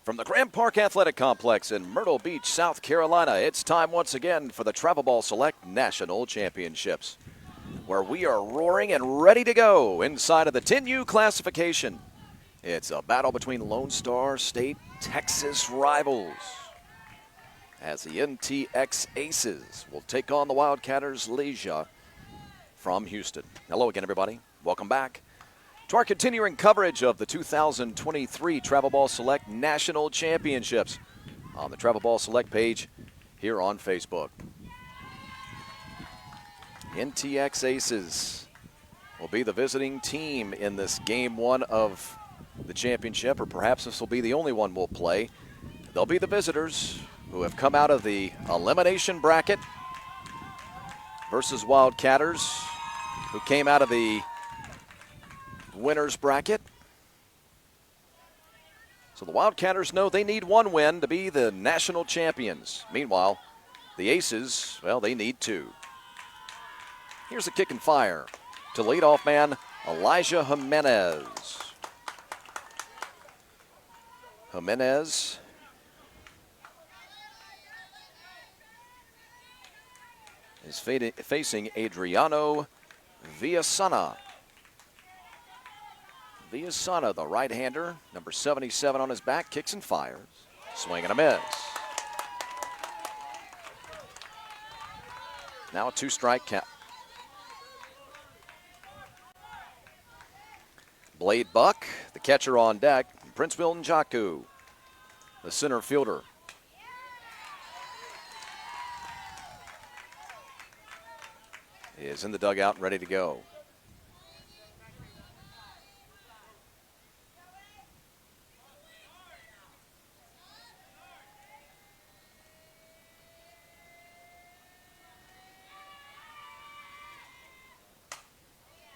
From the Grand Park Athletic Complex in Myrtle Beach, South Carolina, it's time once again for the Travel Ball Select National Championships, where we are roaring and ready to go inside of the 10U classification. It's a battle between Lone Star State Texas rivals, as the NTX Aces will take on the Wildcatters Leisure from Houston. Hello again, everybody. Welcome back to our continuing coverage of the 2023 Travel Ball Select National Championships on the Travel Ball Select page here on Facebook. NTX Aces will be the visiting team in this game one of the championship, or perhaps this will be the only one we'll play. They'll be the visitors who have come out of the elimination bracket versus Wildcatters, who came out of the winners bracket. So the Wildcatters know they need one win to be the national champions. Meanwhile, the Aces, well, they need two. Here's a kick and fire to leadoff man Elijah Jimenez. Jimenez is facing Adriano Villasana. Villasana, the right-hander, number 77 on his back, kicks and fires. Swing and a miss. Now a two-strike count. Blade Buck, the catcher on deck. Prince Will Njaku, the center fielder. He is in the dugout and ready to go.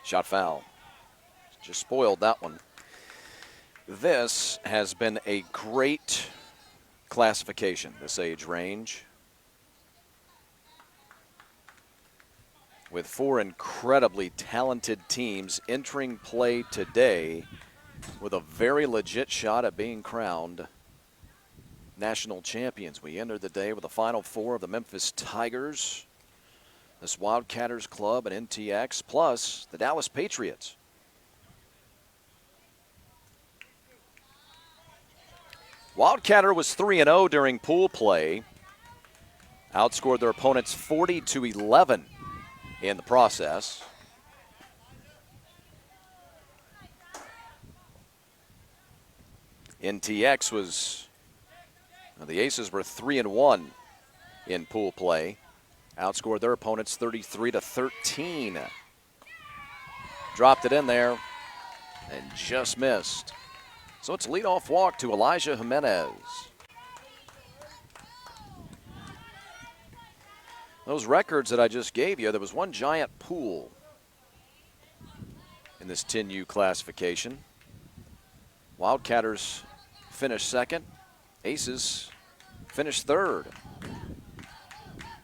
Shot foul. Just spoiled that one. This has been a great classification, this age range, with four incredibly talented teams entering play today with a very legit shot at being crowned national champions. We entered the day with the Final Four of the Memphis Tigers, this Wildcatters club, and NTX, plus the Dallas Patriots. Wildcatter was 3-0 during pool play, outscored their opponents 40-11 in the process. NTX was, the Aces were 3-1 in pool play, outscored their opponents 33-13. Dropped it in there and just missed. So it's leadoff walk to Elijah Jimenez. Those records that I just gave you, there was one giant pool in this 10U classification. Wildcatters finished second. Aces finished third.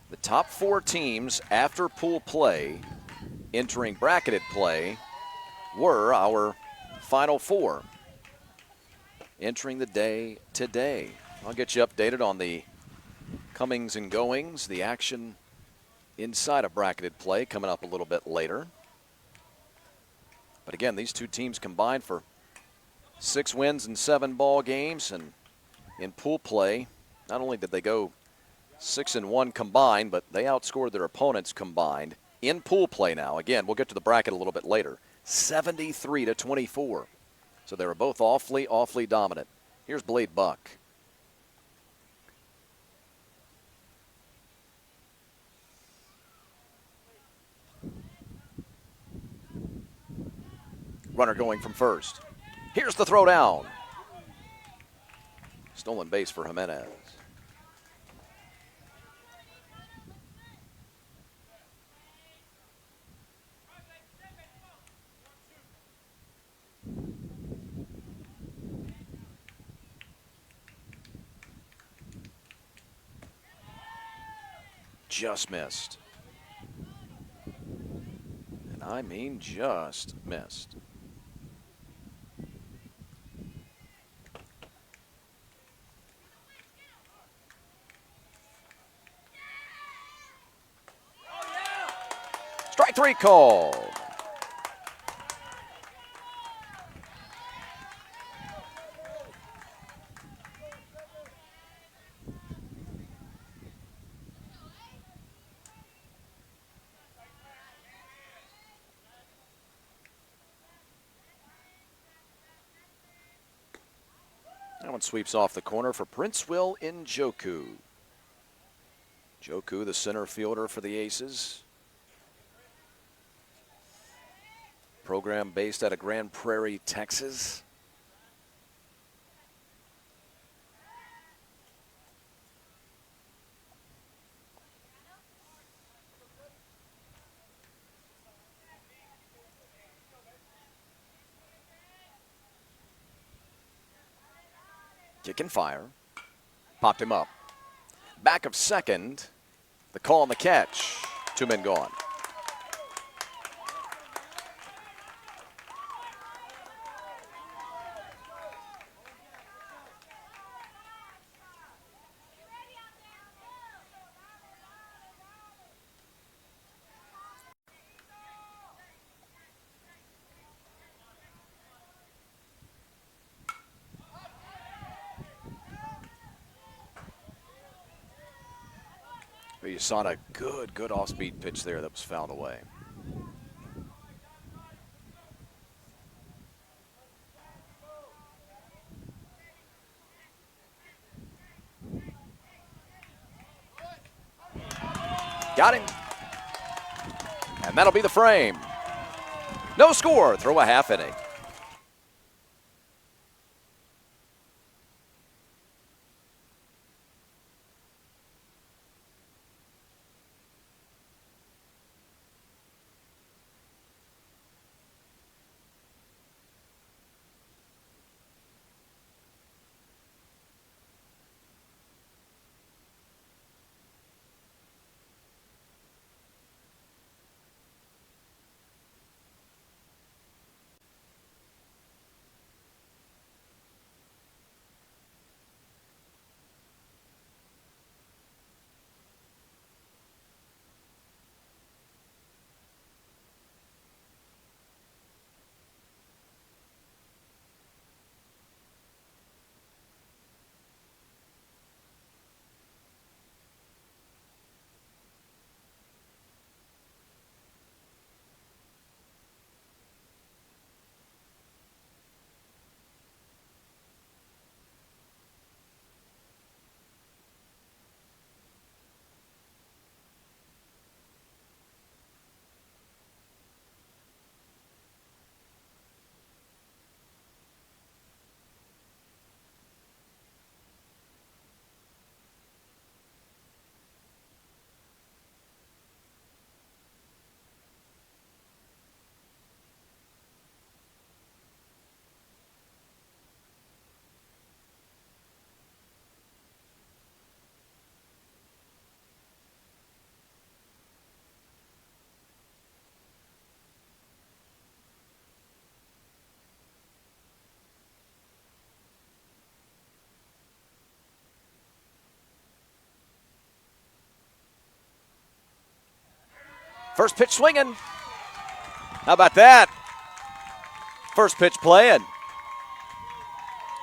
The top four teams after pool play entering bracketed play were our Final Four entering the day today. I'll get you updated on the comings and goings, the action inside of bracketed play coming up a little bit later. But again, these two teams combined for 6 wins in 7 ball games, and in pool play, not only did they go 6-1 combined, but they outscored their opponents combined in pool play now. Again, we'll get to the bracket a little bit later. 73-24. So they were both awfully dominant. Here's Blade Buck. Runner going from first. Here's the throw down. Stolen base for Jimenez. Just missed. And I mean just missed. 3 called. That one sweeps off the corner for Prince Will Njoku. Njoku, the center fielder for the Aces. Program based out of Grand Prairie, Texas. Kick and fire. Popped him up. Back of second. The call and the catch. 2 men gone. But you saw a good off-speed pitch there that was fouled away. Got him. And that'll be the frame. No score. Throw a half inning. First pitch swinging. How about that? First pitch playing.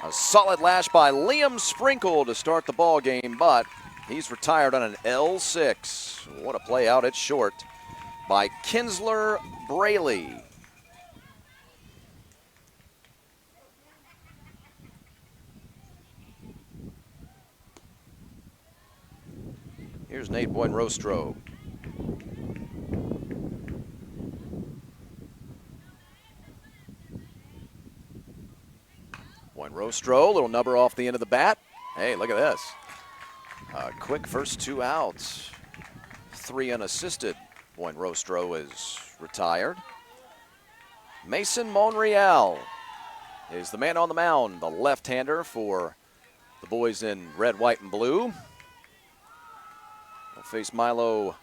A solid lash by Liam Sprinkle to start the ball game, but he's retired on an L6. What a play out. It's short by Kinsler Braley. Here's Nate Buenrostro. Buenrostro, little number off the end of the bat. Hey, look at this. A quick first 2 outs. 3 unassisted. Buenrostro is retired. Mason Monreal is the man on the mound, the left-hander for the boys in red, white, and blue. We'll face Milo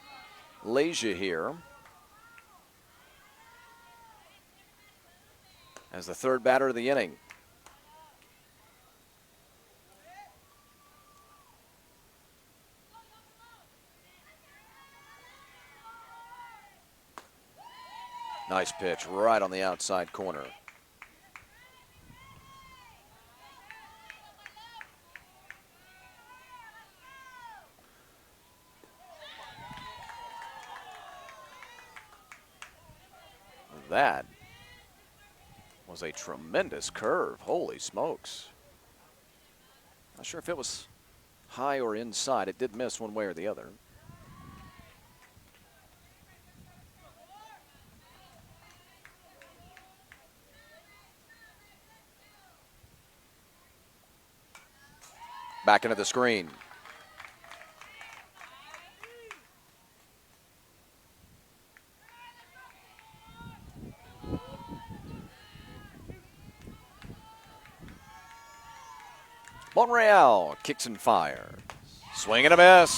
Leja here as the third batter of the inning. Nice pitch right on the outside corner. That was a tremendous curve. Holy smokes. Not sure if it was high or inside. It did miss one way or the other. Back into the screen. Monreal kicks and fires. Swing and a miss.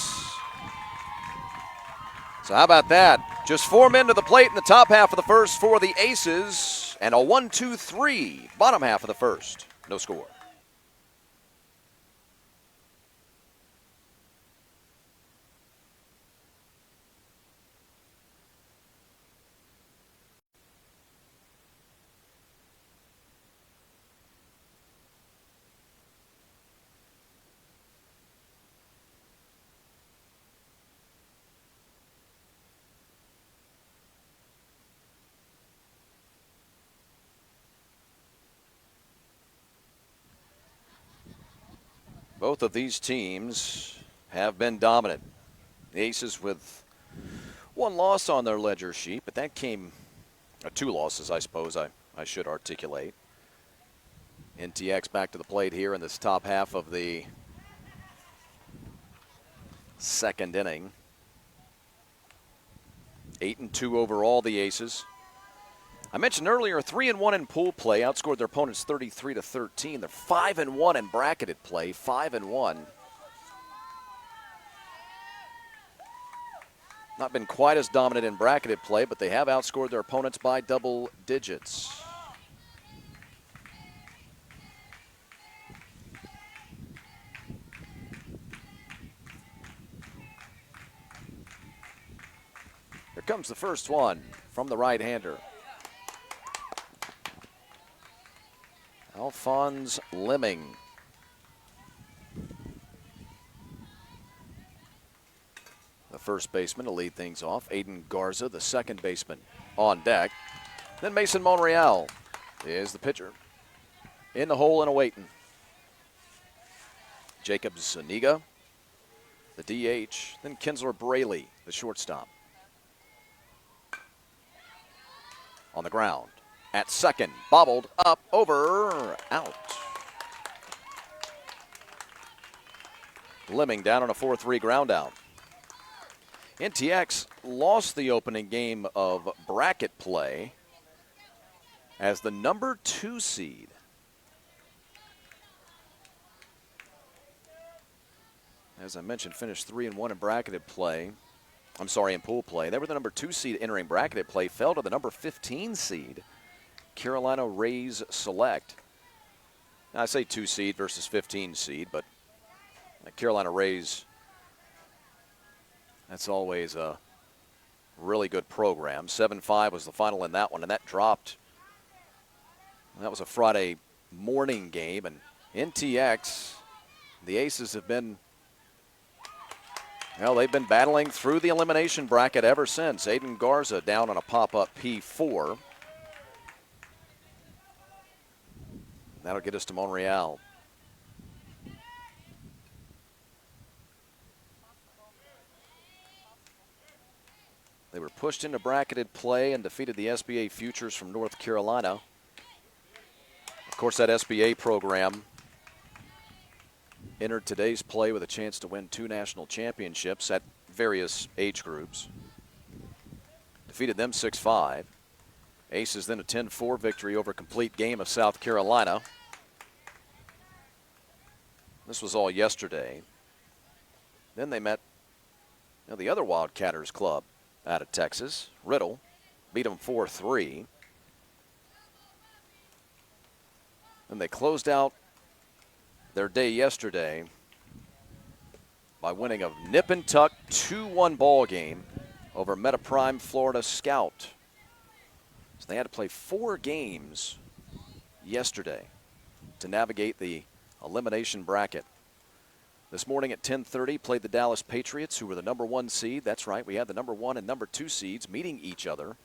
So how about that? Just 4 men to the plate in the top half of the first for the Aces, and a 1-2-3 bottom half of the first. No score. Both of these teams have been dominant. The Aces with 1 loss on their ledger sheet, but that came, 2 losses, I suppose I should articulate. NTX back to the plate here in this top half of the second inning. 8-2 overall, the Aces. I mentioned earlier, 3-1 in pool play, outscored their opponents 33-13. They're 5-1 in bracketed play, 5-1. Not been quite as dominant in bracketed play, but they have outscored their opponents by double digits. Here comes the first one from the right-hander. Alphonse Lemming. The first baseman to lead things off. Aiden Garza, the second baseman, on deck. Then Mason Monreal is the pitcher. In the hole and awaiting. Jacob Zuniga, the DH. Then Kinsler Braley, the shortstop. On the ground. At second, bobbled up, over, out. Lemming down on a 4-3 ground out. NTX lost the opening game of bracket play as the number 2 seed. As I mentioned, finished 3-1 in bracketed play. I'm sorry, in pool play. They were the number 2 seed entering bracketed play, fell to the number 15 seed. Carolina Rays Select. Now, I say 2 seed versus 15 seed, but Carolina Rays, that's always a really good program. 7-5 was the final in that one, and that dropped. That was a Friday morning game, and NTX, the Aces have been, well, they've been battling through the elimination bracket ever since. Aiden Garza down on a pop-up P4. That'll get us to Monreal. They were pushed into bracketed play and defeated the SBA Futures from North Carolina. Of course, that SBA program entered today's play with a chance to win 2 national championships at various age groups. Defeated them 6-5. Aces then a 10-4 victory over Complete Game of South Carolina. This was all yesterday. Then they met the other Wildcatters club out of Texas, Riddle, beat them 4-3. And they closed out their day yesterday by winning a nip and tuck 2-1 ball game over Metaprime Florida Scout. So they had to play 4 games yesterday to navigate the elimination bracket. This morning at 10:30, played the Dallas Patriots, who were the #1 seed. That's right, we had the #1 and #2 seeds meeting each other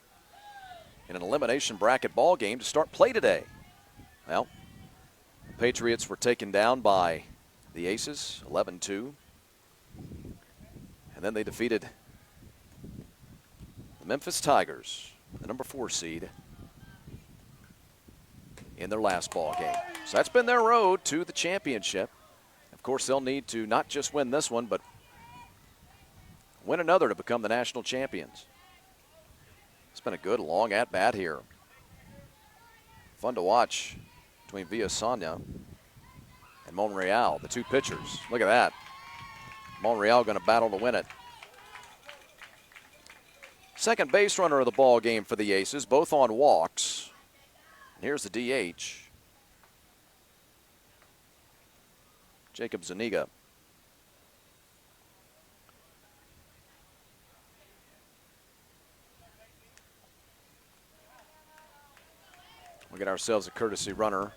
in an elimination bracket ball game to start play today. Well, the Patriots were taken down by the Aces, 11-2. And then they defeated the Memphis Tigers, the #4 seed, in their last ball game. So that's been their road to the championship. Of course, they'll need to not just win this one, but win another to become the national champions. It's been a good long at-bat here. Fun to watch between Villasana and Monreal, the 2 pitchers. Look at that. Monreal going to battle to win it. Second base runner of the ball game for the Aces, both on walks. And here's the DH. Jacob Zuniga. We'll get ourselves a courtesy runner.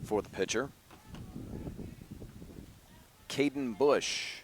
For the pitcher. Caden Bush.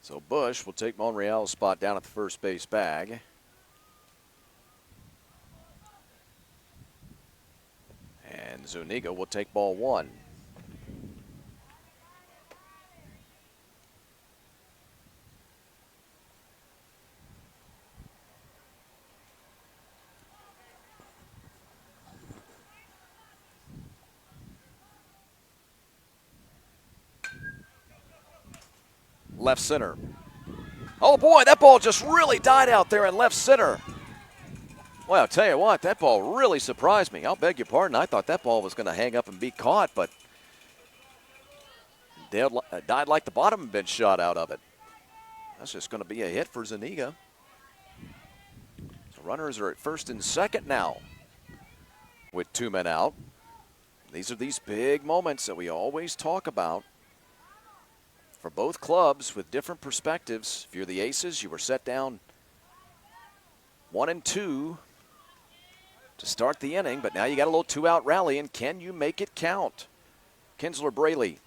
So Bush will take Monreal's spot down at the first base bag. And Zuniga will take ball 1. Left center. Oh boy, that ball just really died out there in left center. Well, I'll tell you what, that ball really surprised me. I'll beg your pardon. I thought that ball was going to hang up and be caught, but died like the bottom had been shot out of it. That's just going to be a hit for Zuniga. So runners are at first and second now with 2 men out. These are these big moments that we always talk about. For both clubs with different perspectives. If you're the Aces, you were set down 1-2 to start the inning, but now you got a little 2-out rally, and can you make it count? Kinsler Braley.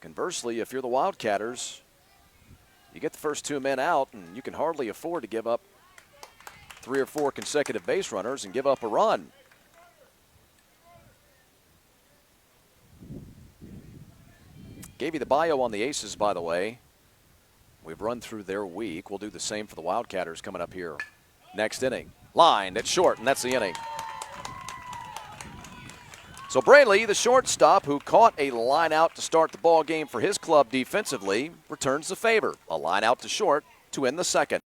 Conversely, if you're the Wildcatters, you get the first 2 men out, and you can hardly afford to give up 3 or 4 consecutive base runners and give up a run. Gave you the bio on the Aces, by the way. We've run through their week. We'll do the same for the Wildcatters coming up here next inning. Lined at short, and that's the inning. So Braley, the shortstop, who caught a line out to start the ball game for his club defensively, returns the favor. A line out to short to end the second.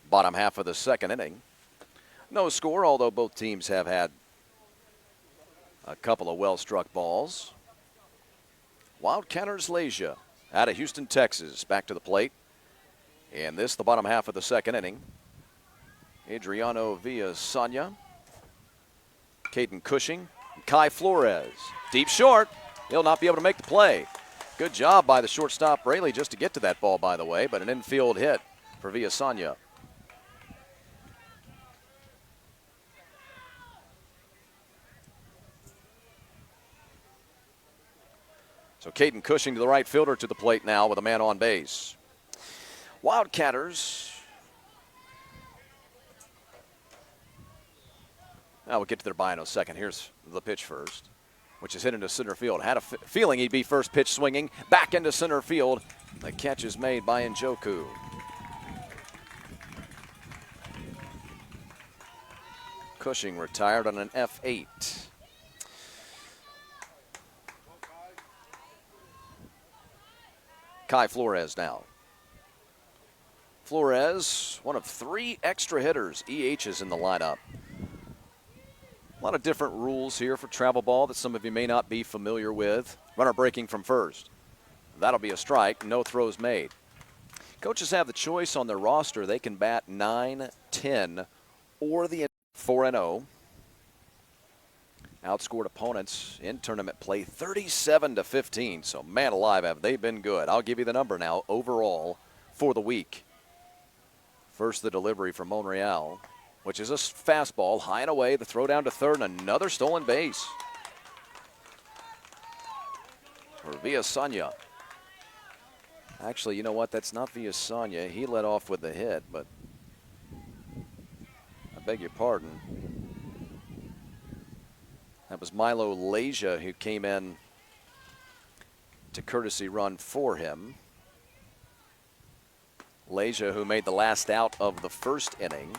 Bottom half of the second inning. No score, although both teams have had a couple of well-struck balls. Wildcatters Leisure out of Houston, Texas, back to the plate. And this, the bottom half of the second inning. Adriano Villasana Caden Cushing, Kai Flores. Deep short. He'll not be able to make the play. Good job by the shortstop Rayleigh just to get to that ball, by the way, but an infield hit for Villasanya. So Caden Cushing to the right fielder to the plate now with a man on base. Wildcatters. Now we'll get to their buy in a second. Here's the pitch first, which is hit into center field. Had a feeling he'd be first pitch swinging. Back into center field. The catch is made by Njoku. Cushing retired on an F8. Kai Flores now. Flores, one of 3 extra hitters, EHs in the lineup. A lot of different rules here for travel ball that some of you may not be familiar with. Runner breaking from first. That'll be a strike, no throws made. Coaches have the choice on their roster. They can bat 9, 10, or the 4-0. Outscored opponents in tournament play 37-15. So, man alive, have they been good. I'll give you the number now overall for the week. First, the delivery from Monreal, which is a fastball, high and away. The throw down to third, and another stolen base for Villasanya. Actually, you know what? That's not Villasanya. He led off with the hit, but I beg your pardon. That was Milo Leja who came in to courtesy run for him. Leja, who made the last out of the first inning.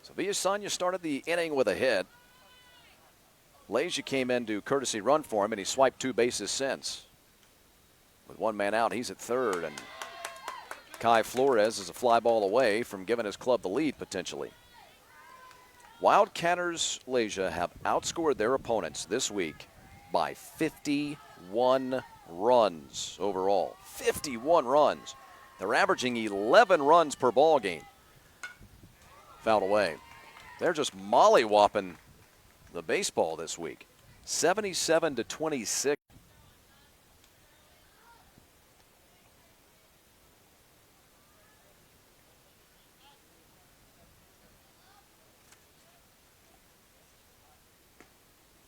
So Villasanya started the inning with a hit. Leja came in to courtesy run for him, and he swiped 2 bases since. With 1 man out, he's at third, and Kai Flores is a fly ball away from giving his club the lead potentially. Wildcatters Leja have outscored their opponents this week by 51 runs overall. 51 runs. They're averaging 11 runs per ball game. Fouled away. They're just mollywhopping the baseball this week. 77-26.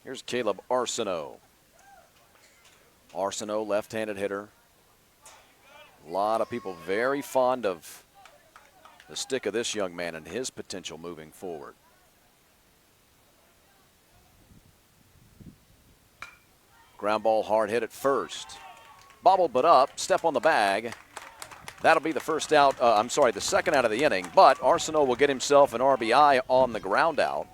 Here's Caleb Arsenault. Arsenault, left-handed hitter. A lot of people very fond of the stick of this young man and his potential moving forward. Ground ball hard hit at first. Bobbled but up, step on the bag. That'll be the first out, the second out of the inning, but Arsenault will get himself an RBI on the ground out.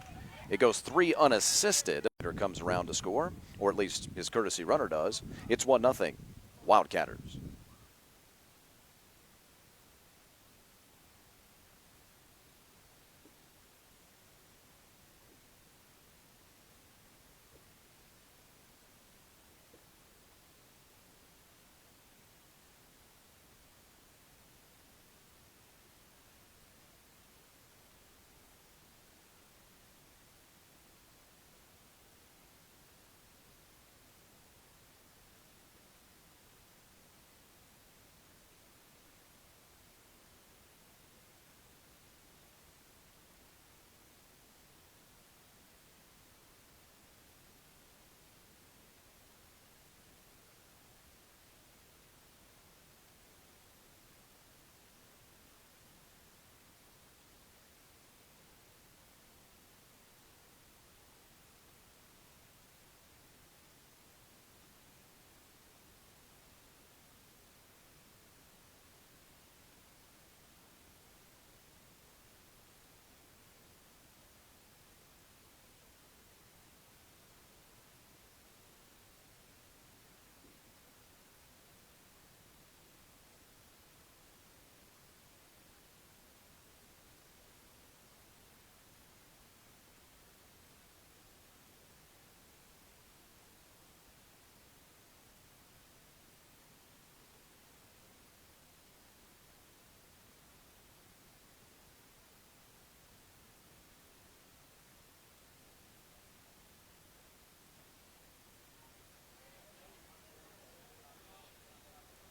It goes 3 unassisted. Hitter comes around to score, or at least his courtesy runner does. It's 1-0, Wildcatters.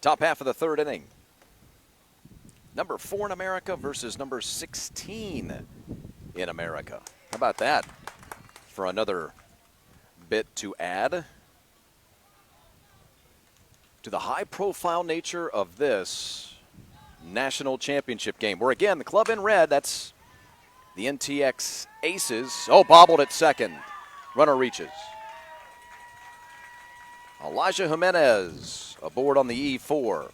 Top half of the third inning. Number 4 in America versus number 16 in America. How about that for another bit to add to the high-profile nature of this national championship game, where, again, the club in red, that's the NTX Aces. Oh, bobbled at second. Runner reaches. Elijah Jimenez aboard on the E4.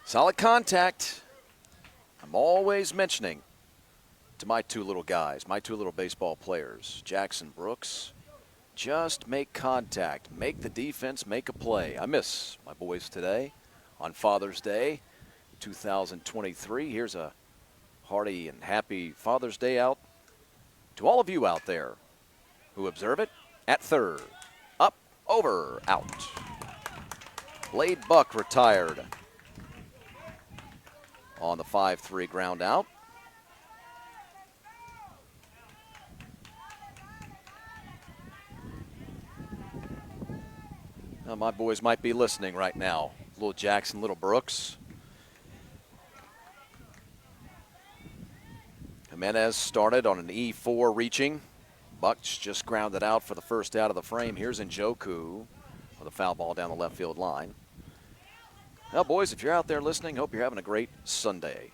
Solid contact. I'm always mentioning to my two little guys, my two little baseball players, Jackson Brooks, just make contact. Make the defense make a play. I miss my boys today on Father's Day 2023. Here's a hearty and happy Father's Day out to all of you out there who observe it. At third, up, over, out. Blade Buck retired on the 5-3 ground out. Now my boys might be listening right now. Little Jackson, little Brooks. Jimenez started on an E4 reaching. Bucks just grounded out for the first out of the frame. Here's Njoku with a foul ball down the left field line. Well, boys, if you're out there listening, hope you're having a great Sunday.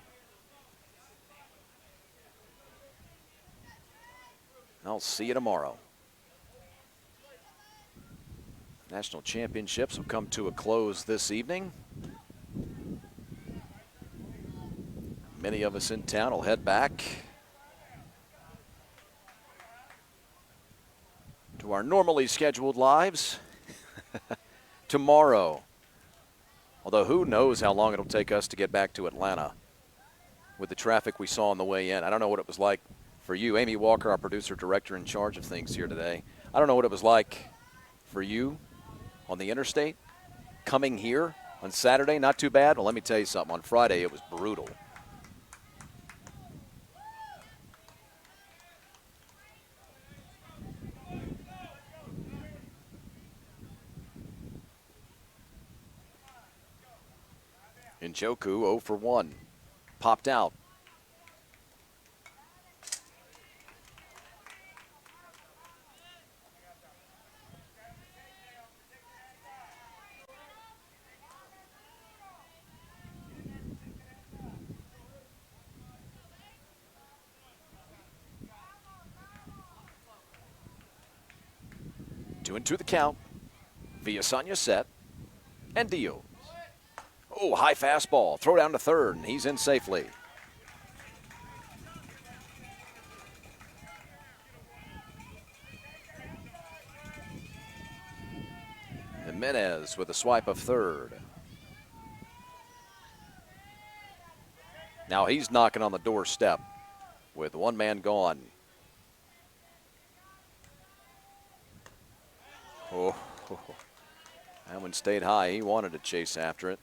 I'll see you tomorrow. National championships will come to a close this evening. Many of us in town will head back to our normally scheduled lives tomorrow. Although who knows how long it'll take us to get back to Atlanta with the traffic we saw on the way in. I don't know what it was like for you. Amy Walker, our producer director in charge of things here today. I don't know what it was like for you on the interstate coming here on Saturday. Not too bad. Well, let me tell you something. On Friday, it was brutal. Njoku 0 for 1. Popped out. Two and two the count. Villasanya set and deals. Oh, high fastball. Throw down to third, and he's in safely. Jimenez with a swipe of third. Now he's knocking on the doorstep with one man gone. Oh, that one stayed high. He wanted to chase after it.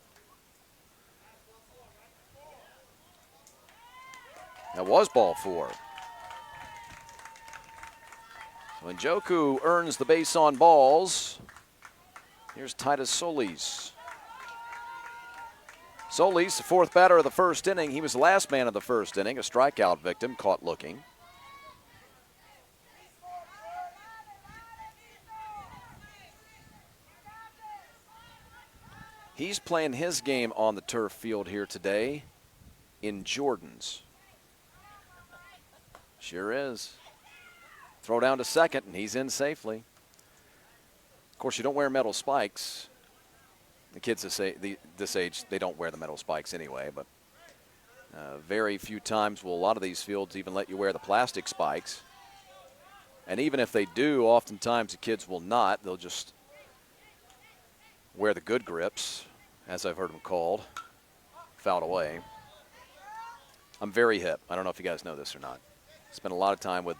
That was ball 4. So Njoku earns the base on balls. Here's Titus Solis. Solis, the fourth batter of the first inning. He was the last man of the first inning, a strikeout victim, caught looking. He's playing his game on the turf field here today in Jordan's. Sure is. Throw down to second, and he's in safely. Of course, you don't wear metal spikes. The kids this age, they don't wear the metal spikes anyway, but very few times will a lot of these fields even let you wear the plastic spikes. And even if they do, oftentimes the kids will not. They'll just wear the good grips, as I've heard them called. Fouled away. I'm very hip. I don't know if you guys know this or not. Spent a lot of time with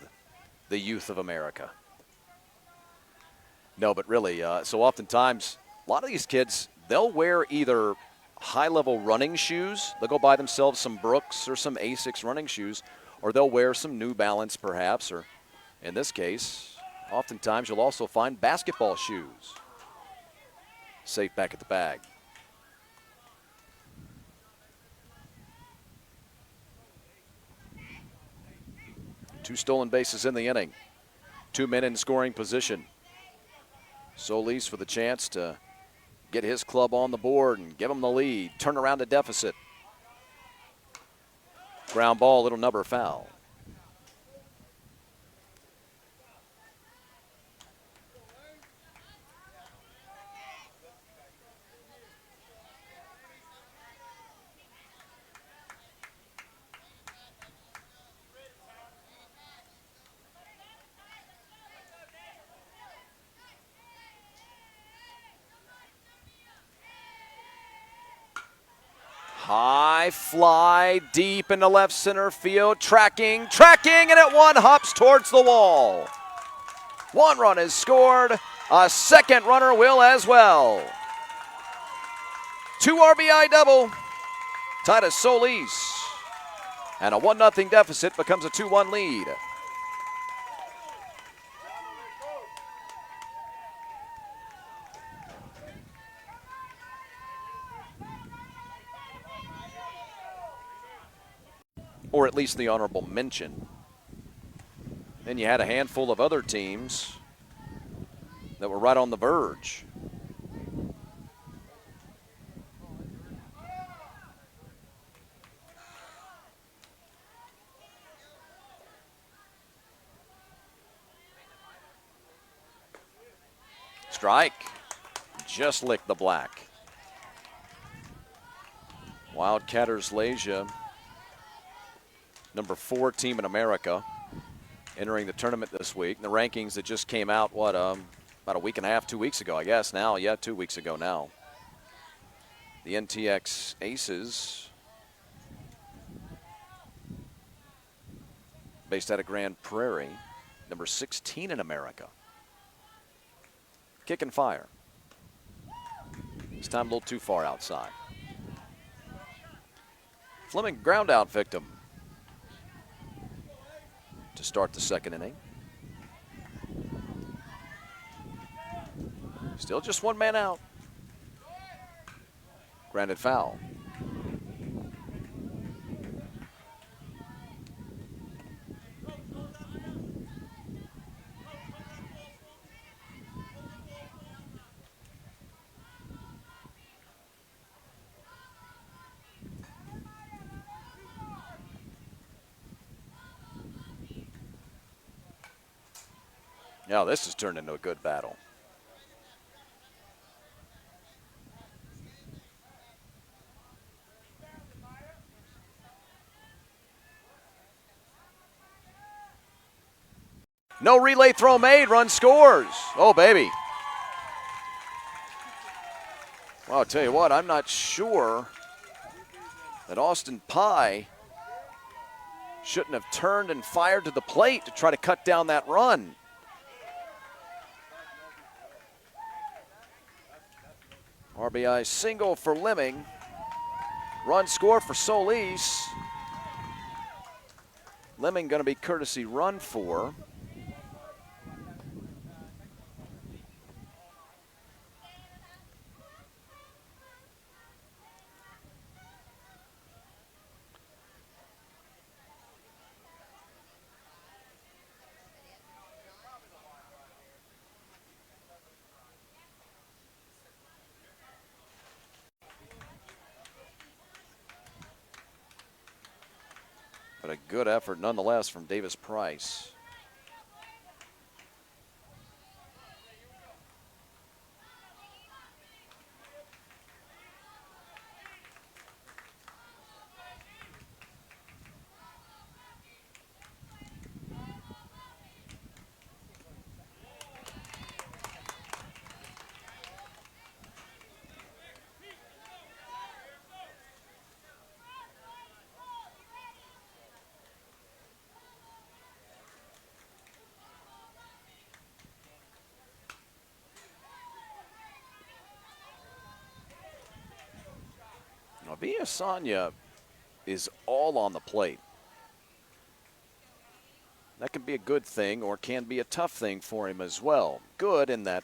the youth of America. No, but really, so oftentimes, a lot of these kids, they'll wear either high-level running shoes. They'll go buy themselves some Brooks or some Asics running shoes, or they'll wear some New Balance perhaps, or in this case, oftentimes you'll also find basketball shoes. safe back at the bag. 2 stolen bases in the inning. 2 men in scoring position. Solis for the chance to get his club on the board and give him the lead. Turn around the deficit. Ground ball, little number foul. High fly deep into left center field. Tracking, and it hops towards the wall. 1 run is scored. A second runner will as well. 2 RBI double. Titus Solis. And a 1-0 deficit becomes a 2-1 lead. Or at least the honorable mention. Then you had a handful of other teams that were right on the verge. Strike. Just licked the black. Wildcatters Lasia, number 4 team in America, entering the tournament this week. The rankings that just came out, about a week and a half, 2 weeks ago, I guess now. Yeah, 2 weeks ago now. The NTX Aces, based out of Grand Prairie, number 16 in America. Kick and fire. This time a little too far outside. Fleming ground out victim to start the second inning. Still just 1 man out. Grounded foul. Now this has turned into a good battle. No relay throw made, run scores. Oh, baby. Well, I'll tell you what, I'm not sure that Austin Pye shouldn't have turned and fired to the plate to try to cut down that run. RBI single for Lemming. Run score for Solis. Lemming going to be courtesy run for. But a good effort nonetheless from Davis Price. Villasanya is all on the plate. That can be a good thing or can be a tough thing for him as well. Good in that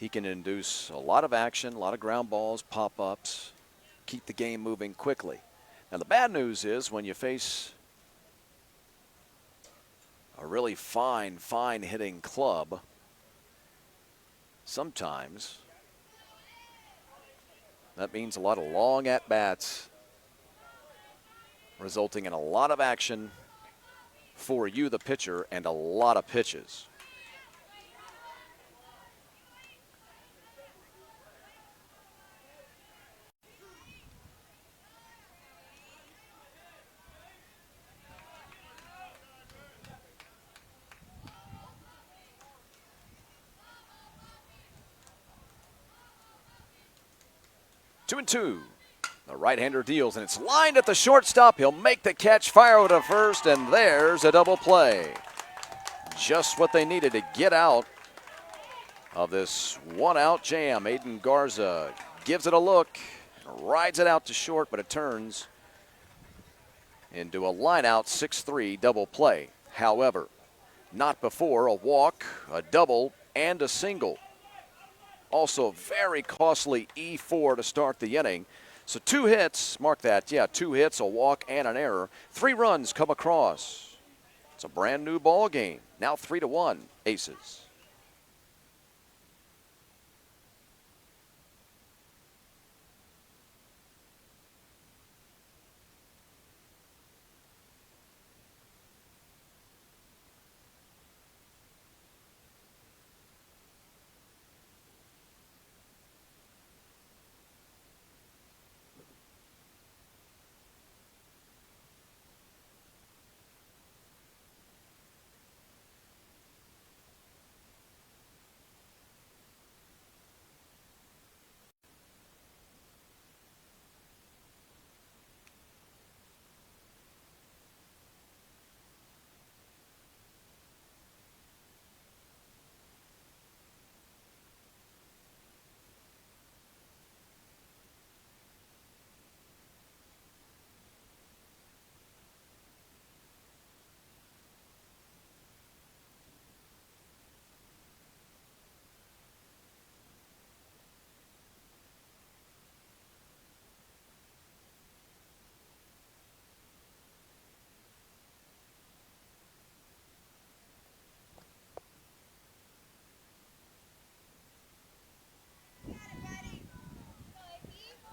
He can induce a lot of action, a lot of ground balls, pop-ups, keep the game moving quickly. Now the bad news is when you face a really fine hitting club, sometimes that means a lot of long at-bats, resulting in a lot of action for you, the pitcher, and a lot of pitches. Two and two. The right-hander deals, and it's lined at the shortstop. He'll make the catch, fire over to first, and there's a double play. Just what they needed to get out of this one-out jam. Aiden Garza gives it a look, rides it out to short, but it turns into a line-out 6-3 double play. However, not before a walk, a double, and a single. Also a very costly E4 to start the inning. So 2 hits, mark that, 2 hits, a walk, and an error. 3 runs come across. It's a brand new ball game. Now 3-1, Aces.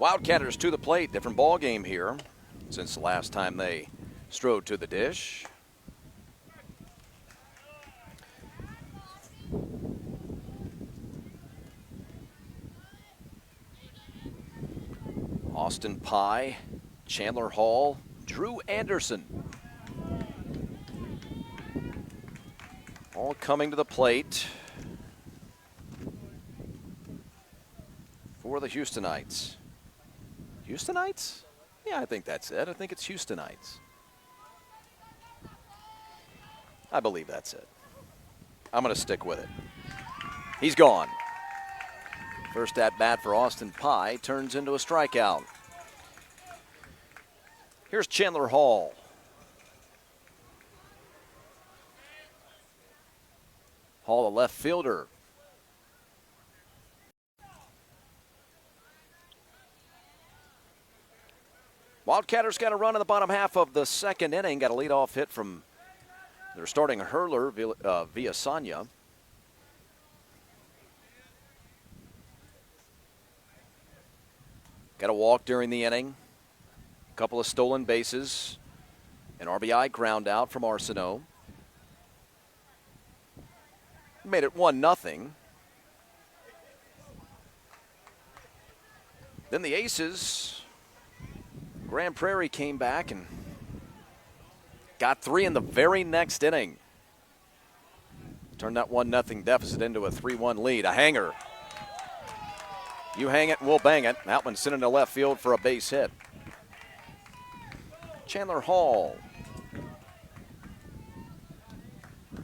Wildcatters to the plate. Different ball game here since the last time they strode to the dish. Austin Pye, Chandler Hall, Drew Anderson. All coming to the plate for the Houstonites. Houstonites? Yeah, I think that's it. I think it's Houstonites. I believe that's it. I'm going to stick with it. He's gone. First at bat for Austin Pye turns into a strikeout. Here's Chandler Hall. Hall, the left fielder. Wildcatters got a run in the bottom half of the second inning. Got a leadoff hit from their starting hurler, Villasanya. Got a walk during the inning. A couple of stolen bases. An RBI ground out from Arsenault. Made it 1-0. Then the Aces, Grand Prairie, came back and got 3 in the very next inning. Turned that 1-0 deficit into a 3-1 lead. A hanger. You hang it and we'll bang it. That one sent into left field for a base hit. Chandler Hall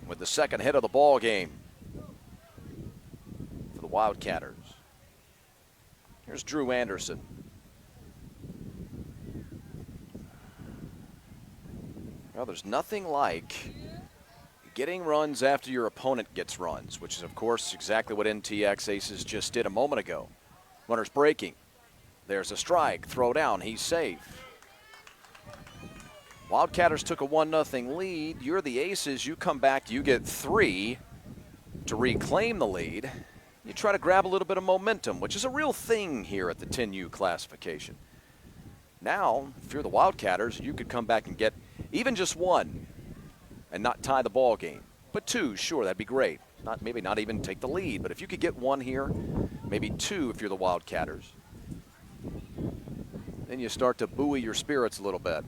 with the second hit of the ball game for the Wildcatters. Here's Drew Anderson. Well, there's nothing like getting runs after your opponent gets runs, which is, of course, exactly what NTX Aces just did a moment ago. Runner's breaking. There's a strike. Throw down. He's safe. Wildcatters took a 1-0 lead. You're the Aces. You come back. You get 3 to reclaim the lead. You try to grab a little bit of momentum, which is a real thing here at the 10U classification. Now, if you're the Wildcatters, you could come back and get even just 1 and not tie the ball game. But 2, sure, that'd be great. Maybe not even take the lead, but if you could get 1 here, maybe 2 if you're the Wildcatters. Then you start to buoy your spirits a little bit.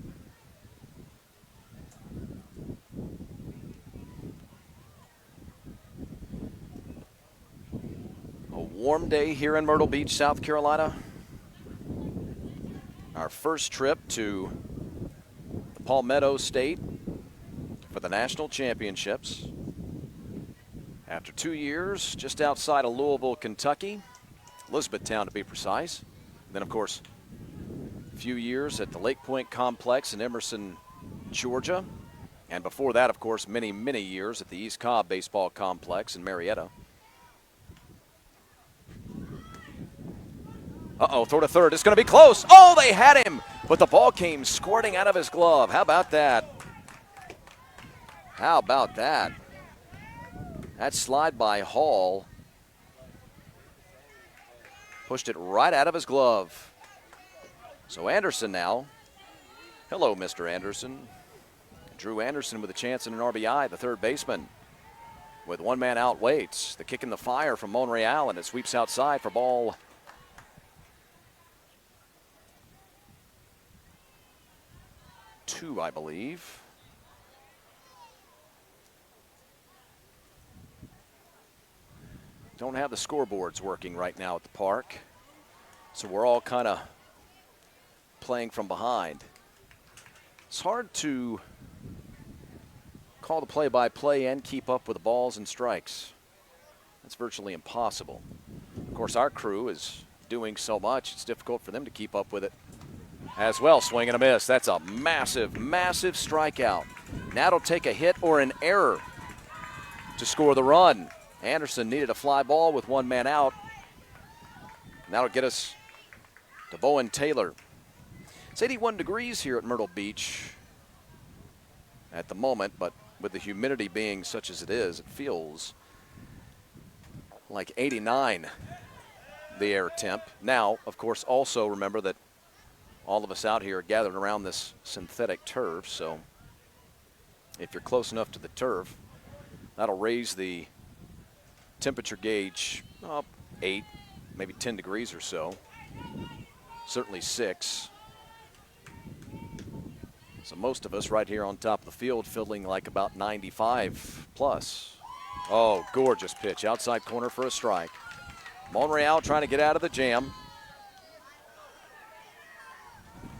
A warm day here in Myrtle Beach, South Carolina. Our first trip to the Palmetto State for the national championships. After 2 years, just outside of Louisville, Kentucky, Elizabethtown to be precise. And then, of course, a few years at the Lake Point Complex in Emerson, Georgia. And before that, of course, many, many years at the East Cobb Baseball Complex in Marietta. Uh-oh, throw to third. It's going to be close. Oh, they had him, but the ball came squirting out of his glove. How about that? How about that? That slide by Hall pushed it right out of his glove. So Anderson now. Hello, Mr. Anderson. Drew Anderson with a chance in an RBI, the third baseman. With 1 man out waits. The kick in the fire from Monreal, and it sweeps outside for ball 2, I believe. Don't have the scoreboards working right now at the park, so we're all kind of playing from behind. It's hard to call the play-by-play and keep up with the balls and strikes. That's virtually impossible. Of course, our crew is doing so much, it's difficult for them to keep up with it as well. Swing and a miss. That's a massive, massive strikeout. Now it'll take a hit or an error to score the run. Anderson needed a fly ball with 1 man out. And that'll get us to Bowen Taylor. It's 81 degrees here at Myrtle Beach at the moment, but with the humidity being such as it is, it feels like 89, the air temp. Now, of course, also remember that all of us out here are gathered around this synthetic turf, so if you're close enough to the turf, that'll raise the temperature gauge up 8, maybe 10 degrees or so, certainly 6. So most of us right here on top of the field feeling like about 95 plus. Oh, gorgeous pitch, outside corner for a strike. Monreal trying to get out of the jam.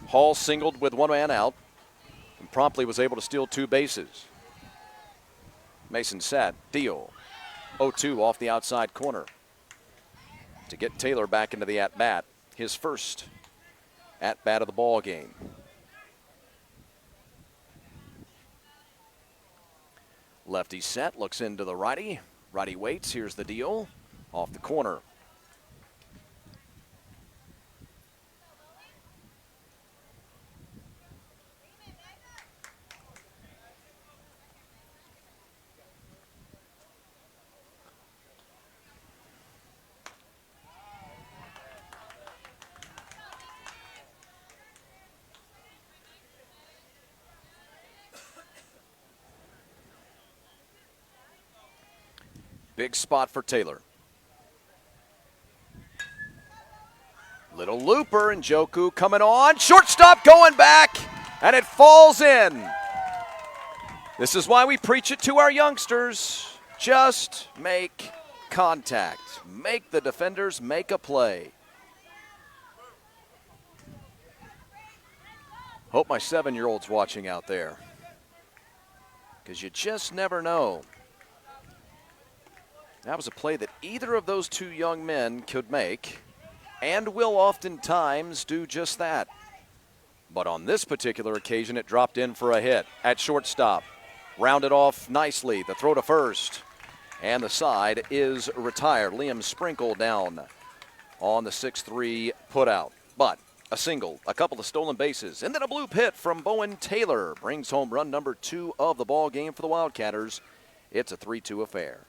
Hall singled with 1 man out and promptly was able to steal 2 bases. Mason sat, deal. 0-2 off the outside corner to get Taylor back into the at-bat. His first at-bat of the ball game. Lefty set, looks into the righty. Righty waits, here's the deal. Off the corner. Big spot for Taylor. Little looper, and Njoku coming on. Shortstop going back, and it falls in. This is why we preach it to our youngsters. Just make contact. Make the defenders make a play. Hope my 7-year-old's watching out there, because you just never know. That was a play that either of those 2 young men could make and will oftentimes do just that. But on this particular occasion, it dropped in for a hit at shortstop. rounded off nicely. The throw to first. And the side is retired. Liam Sprinkle down on the 6-3 putout. But a single, a couple of stolen bases, and then a blue pit from Bowen Taylor brings home run number 2 of the ball game for the Wildcatters. It's a 3-2 affair.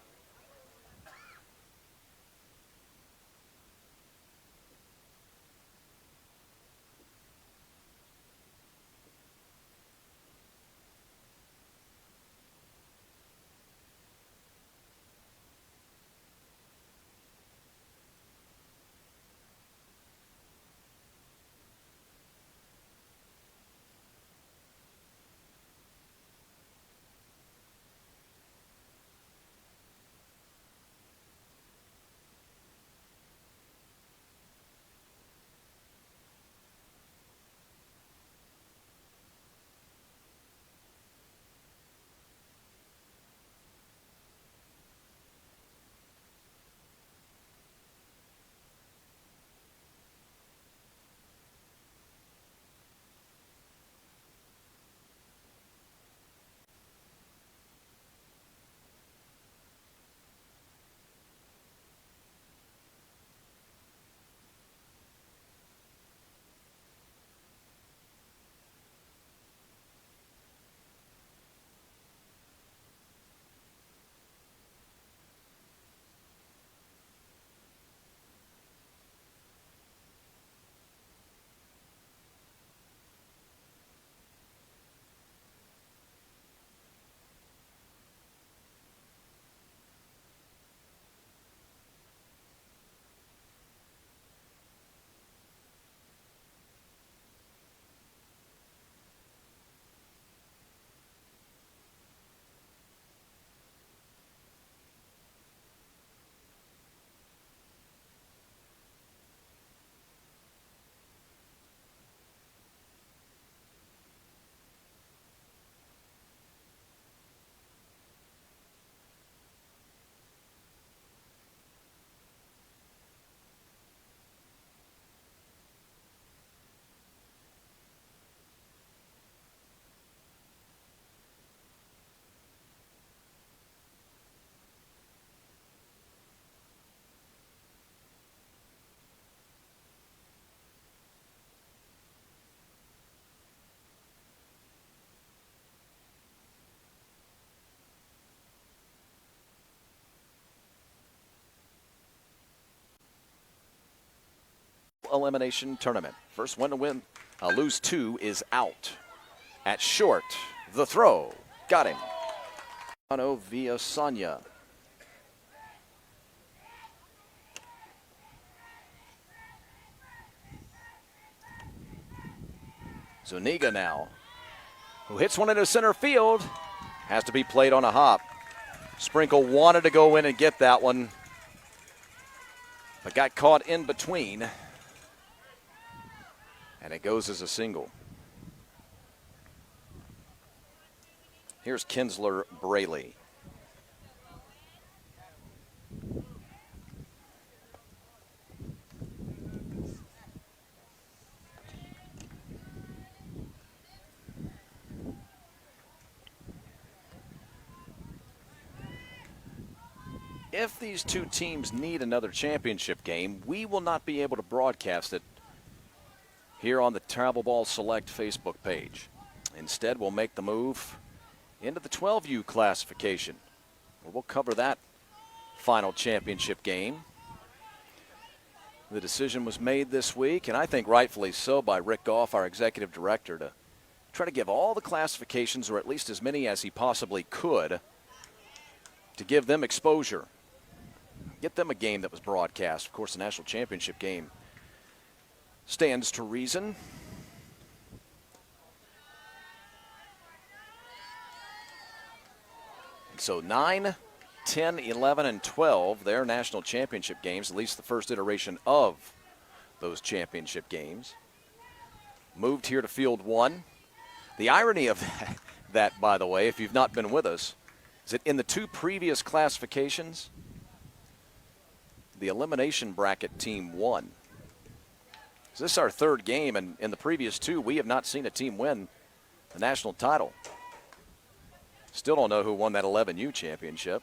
Elimination tournament. First one to win, lose 2 is out. At short, the throw. Got him. Via Sanya. Zuniga now, who hits one into center field, has to be played on a hop. Sprinkle wanted to go in and get that one, but got caught in between. And it goes as a single. Here's Kinsler Braley. If these two teams need another championship game, we will not be able to broadcast it here on the Travel Ball Select Facebook page. Instead, we'll make the move into the 12U classification, where we'll cover that final championship game. The decision was made this week, and I think rightfully so, by Rick Goff, our executive director, to try to give all the classifications, or at least as many as he possibly could, to give them exposure, get them a game that was broadcast. Of course, the national championship game stands to reason. So 9, 10, 11, and 12, their national championship games, at least the first iteration of those championship games, moved here to Field 1. The irony of that, by the way, if you've not been with us, is that in the 2 previous classifications, the elimination bracket team won. So this is our 3rd game, and in the previous 2, we have not seen a team win the national title. Still don't know who won that 11U championship.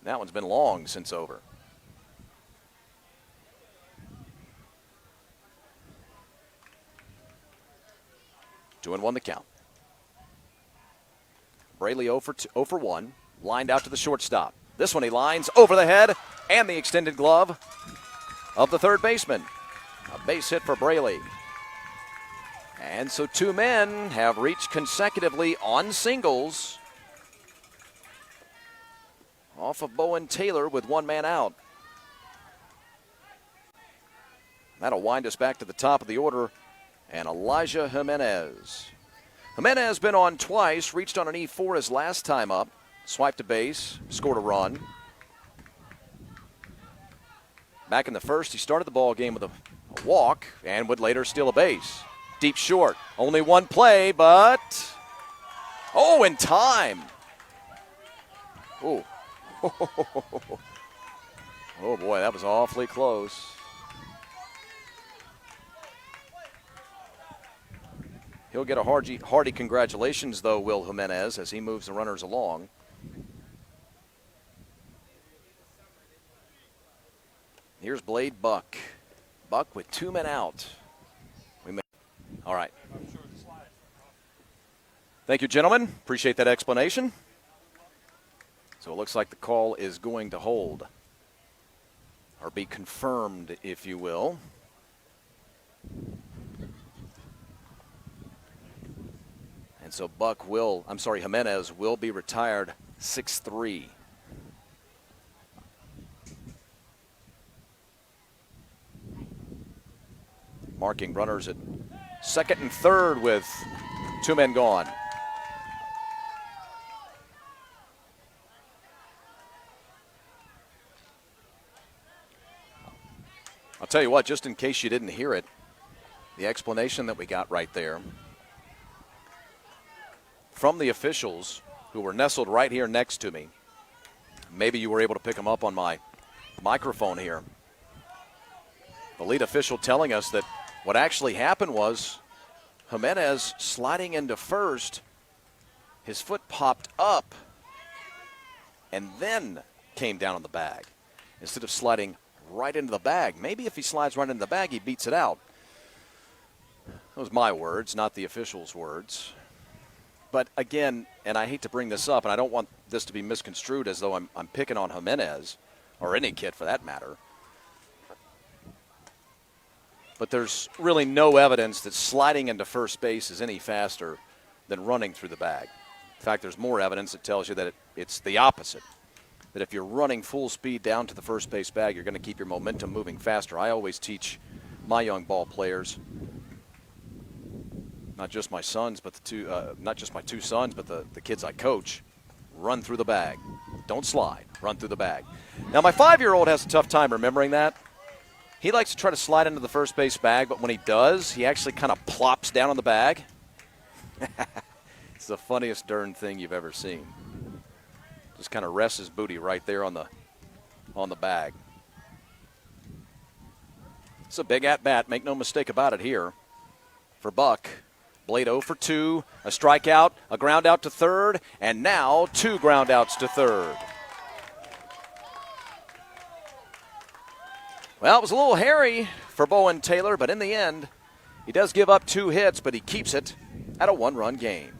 That one's been long since over. Two and one the count. Braley 0 for 1, lined out to the shortstop. This one he lines over the head and the extended glove of the third baseman. A base hit for Braley. And so two men have reached consecutively on singles off of Bowen Taylor with one man out. That'll wind us back to the top of the order and Elijah Jimenez. Jimenez been on twice, reached on an E4 his last time up, swiped a base, scored a run. Back in the first, he started the ball game with a walk and would later steal a base. Deep short, only one play, but oh, in time. Oh, oh boy, that was awfully close. He'll get a hearty congratulations, though, Will Jimenez, as he moves the runners along. Here's Blade Buck. Buck with two men out. All right. Thank you, gentlemen. Appreciate that explanation. So it looks like the call is going to hold, or be confirmed, if you will. And so Jimenez will be retired 6-3. Marking runners at second and third with two men gone. I'll tell you what, just in case you didn't hear it, the explanation that we got right there from the officials who were nestled right here next to me. Maybe you were able to pick them up on my microphone here. The lead official telling us that what actually happened was Jimenez sliding into first, his foot popped up and then came down on the bag instead of sliding right into the bag. Maybe if he slides right into the bag, he beats it out. Those my words, not the official's words. But again, and I hate to bring this up, and I don't want this to be misconstrued as though I'm picking on Jimenez, or any kid for that matter. But there's really no evidence that sliding into first base is any faster than running through the bag. In fact, there's more evidence that tells you that it's the opposite. That if you're running full speed down to the first base bag, you're going to keep your momentum moving faster. I always teach my young ball players, not just my sons, but not just my two sons, but the kids I coach, run through the bag. Don't slide. Run through the bag. Now, my 5-year-old has a tough time remembering that. He likes to try to slide into the first base bag, but when he does, he actually kind of plops down on the bag. It's the funniest darn thing you've ever seen. Just kind of rests his booty right there on the bag. It's a big at-bat, make no mistake about it here for Buck. Blade 0 for 2, a strikeout, a ground out to third, and now two ground outs to third. Well, it was a little hairy for Bowen Taylor, but in the end, he does give up 2 hits, but he keeps it at a 1-run game.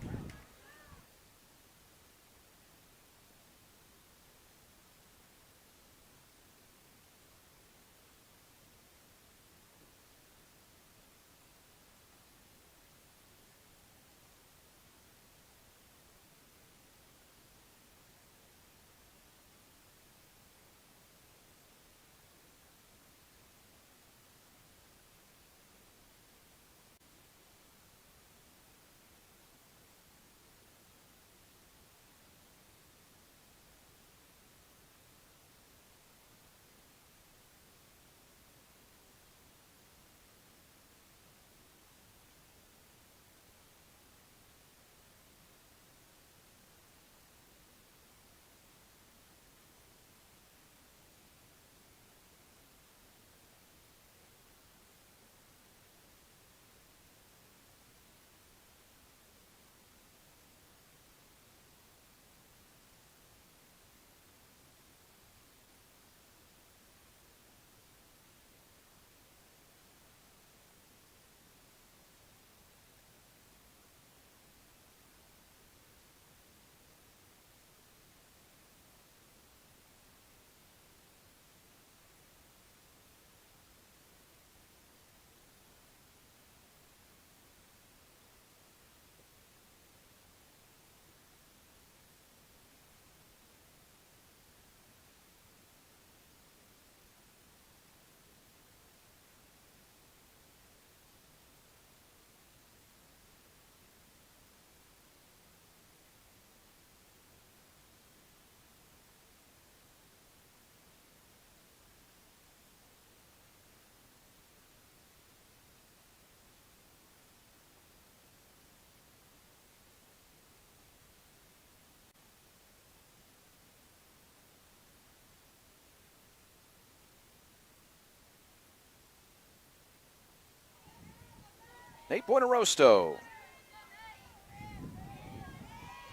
8-pointer Rosto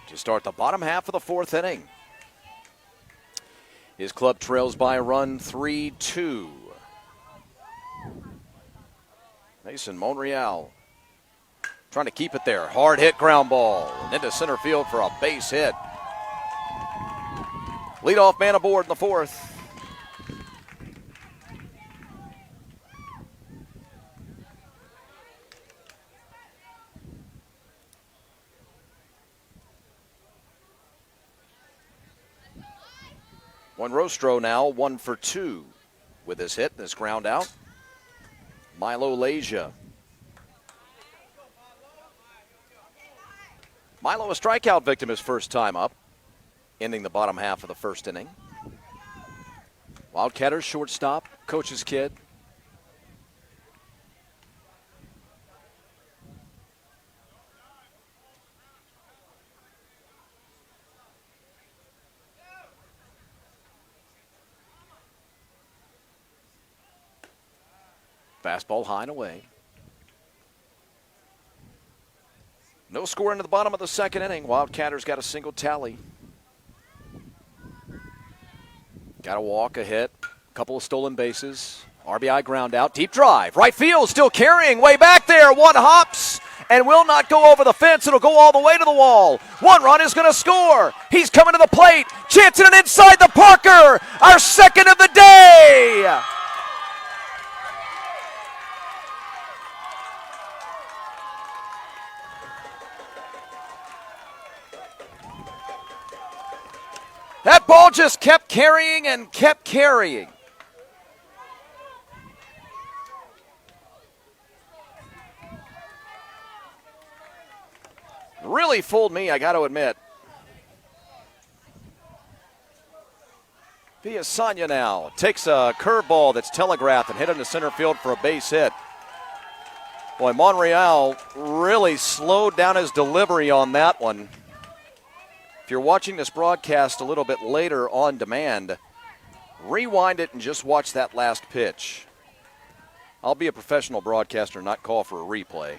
to start the bottom half of the fourth inning. His club trails by a run 3-2. Mason Monreal trying to keep it there. Hard hit ground ball and into center field for a base hit. Leadoff man aboard in the fourth. Juan Rostro now 1 for 2 with his hit and his ground out. Milo Leja. Milo a strikeout victim his first time up, ending the bottom half of the first inning. Wildcatters shortstop, coach's kid. Fastball high and away. No score into the bottom of the second inning. Wildcatters got a single tally. Got a walk, a hit, a couple of stolen bases. RBI ground out, deep drive. Right field still carrying way back there. One hops and will not go over the fence. It'll go all the way to the wall. One run is going to score. He's coming to the plate. Chancing it inside the Parker. Our second of the day. That ball just kept carrying and kept carrying. Really fooled me, I got to admit. Villasanya now takes a curveball that's telegraphed and hit into center field for a base hit. Boy, Monreal really slowed down his delivery on that one. If you're watching this broadcast a little bit later on demand, rewind it and just watch that last pitch. I'll be a professional broadcaster, not call for a replay.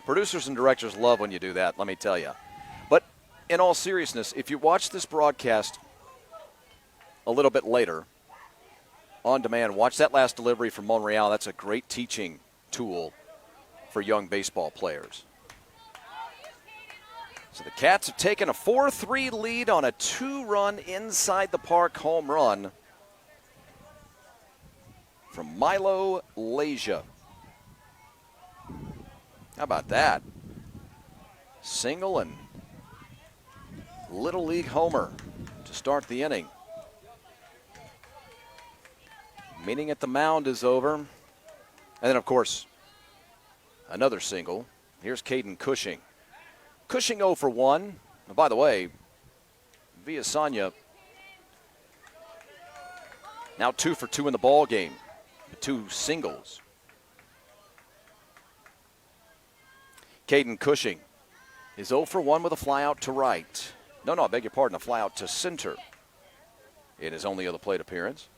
Producers and directors love when you do that, let me tell you. But in all seriousness, if you watch this broadcast a little bit later on demand, watch that last delivery from Monreal. That's a great teaching tool for young baseball players. So the Cats have taken a 4-3 lead on a 2-run inside the park home run from Milo Leja. How about that? Single and Little League homer to start the inning. Meeting at the mound is over. And then, of course, another single. Here's Caden Cushing. Cushing 0 for 1. And by the way, Villasanya now 2 for 2 in the ball game. 2 singles. Caden Cushing is 0 for 1 with a fly out to right. No, I beg your pardon, a fly out to center in his only other plate appearance.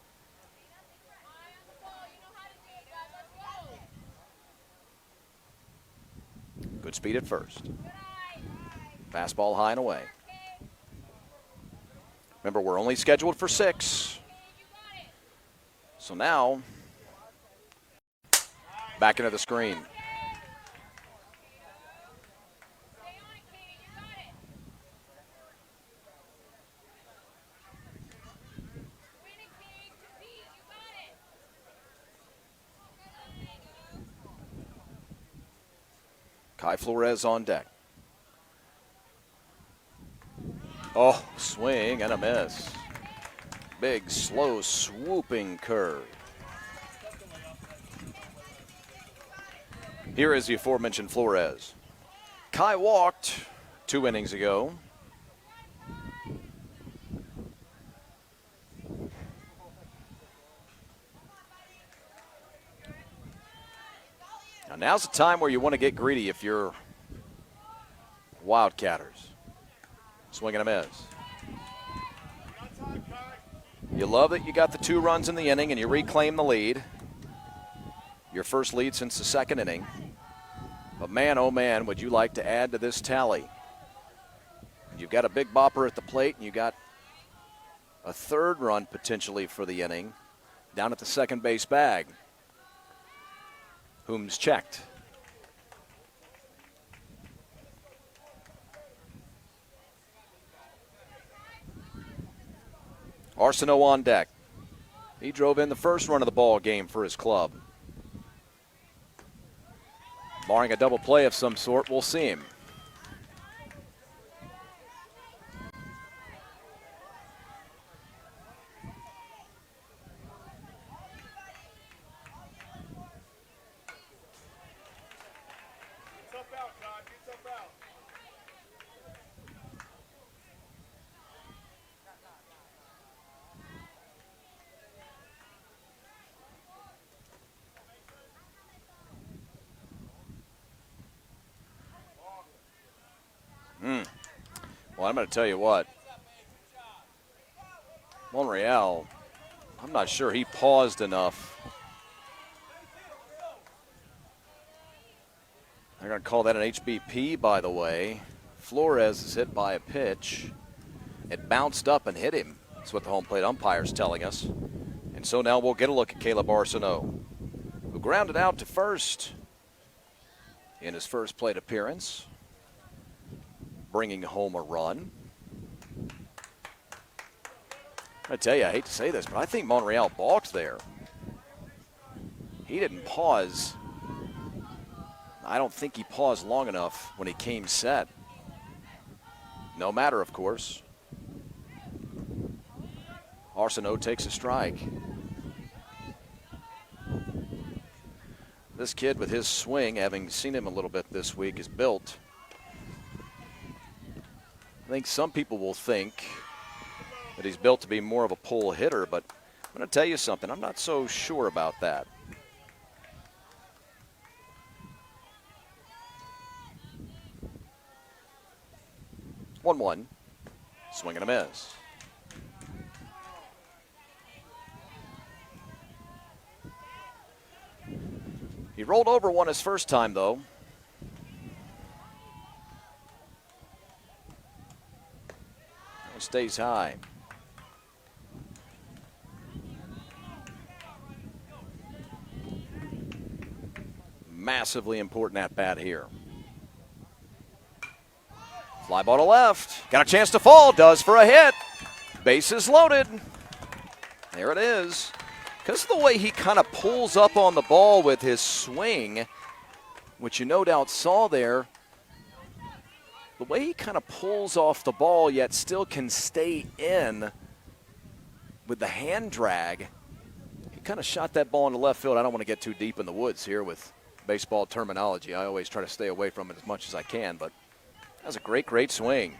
Good speed at first. Fastball high and away. Remember, we're only scheduled for 6. So now, back into the screen. Kai Flores on deck. Oh, swing and a miss. Big, slow, swooping curve. Here is the aforementioned Flores. Kai walked 2 innings ago. Now, now's the time where you want to get greedy if you're Wildcatters. Swing and a miss. You love that you got the 2 runs in the inning and you reclaim the lead. Your first lead since the second inning. But man, oh man, would you like to add to this tally? You've got a big bopper at the plate, and you got a third run potentially for the inning down at the second base bag. Whom's checked. Arsenault on deck. He drove in the first run of the ball game for his club. Barring a double play of some sort, we'll see him. Well, I'm going to tell you what. Monreal, I'm not sure he paused enough. They're going to call that an HBP, by the way. Flores is hit by a pitch. It bounced up and hit him. That's what the home plate umpire's telling us. And so now we'll get a look at Caleb Arsenault, who grounded out to first in his first plate appearance, bringing home a run. I tell you, I hate to say this, but I think Monreal balked there. He didn't pause. I don't think he paused long enough when he came set. No matter, of course. Arsenault takes a strike. This kid with his swing, having seen him a little bit this week, is built. I think some people will think that he's built to be more of a pull hitter, but I'm going to tell you something. I'm not so sure about that. One. Swing and a miss. He rolled over one his first time, though. It stays high. Massively important at bat here. Fly ball to left. Got a chance to fall. Does for a hit. Bases loaded. There it is. Because of the way he kind of pulls up on the ball with his swing, which you no doubt saw there, the way he kind of pulls off the ball yet still can stay in with the hand drag, he kind of shot that ball into left field. I don't want to get too deep in the woods here with baseball terminology. I always try to stay away from it as much as I can, but that was a great swing.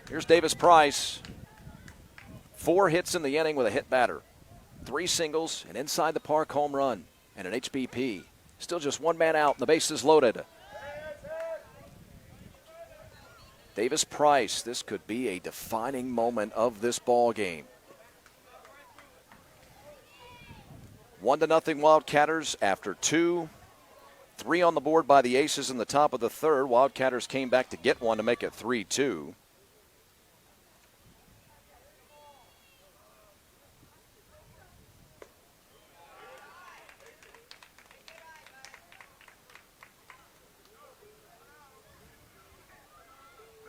Here's Davis Price. 4 hits in the inning with a hit batter. 3 singles, an inside the park home run, and an HBP. Still just one man out, and the bases loaded. Davis Price, this could be a defining moment of this ball game. 1-0 Wildcatters after 2. 3 on the board by the Aces in the top of the third. Wildcatters came back to get one to make it 3-2.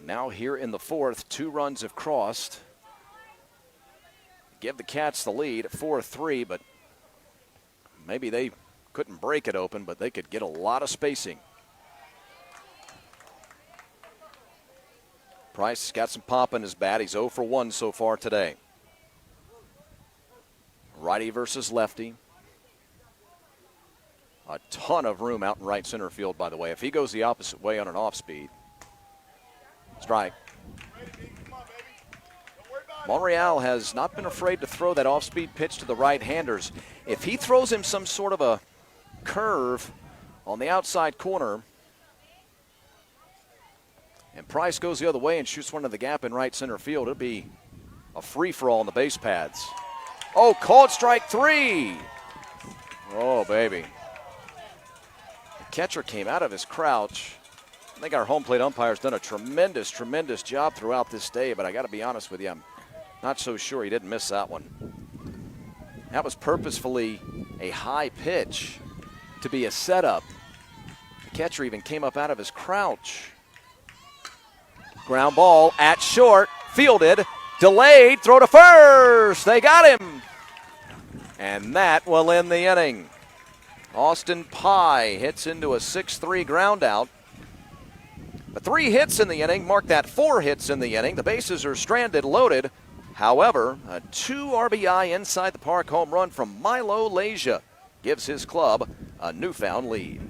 Now here in the fourth, 2 runs have crossed. Give the Cats the lead at 4-3, but maybe they couldn't break it open, but they could get a lot of spacing. Price has got some pop in his bat. He's 0 for 1 so far today. Righty versus lefty. A ton of room out in right center field, by the way. If he goes the opposite way on an off-speed. Strike. Monreal has not been afraid to throw that off-speed pitch to the right-handers. If he throws him some sort of a curve on the outside corner, and Price goes the other way and shoots one to the gap in right center field, it'll be a free-for-all on the base pads. Oh, called strike 3. Oh, baby. The catcher came out of his crouch. I think our home plate umpire's done a tremendous, tremendous job throughout this day, but I got to be honest with you, I'm not so sure he didn't miss that one. That was purposefully a high pitch to be a setup. The catcher even came up out of his crouch. Ground ball at short, fielded, delayed, throw to first. They got him. And that will end the inning. Austin Pye hits into a 6-3 ground out. The 3 hits in the inning mark that 4 hits in the inning. The bases are stranded, loaded. However, a 2 RBI inside the park home run from Milo Leja gives his club a newfound lead.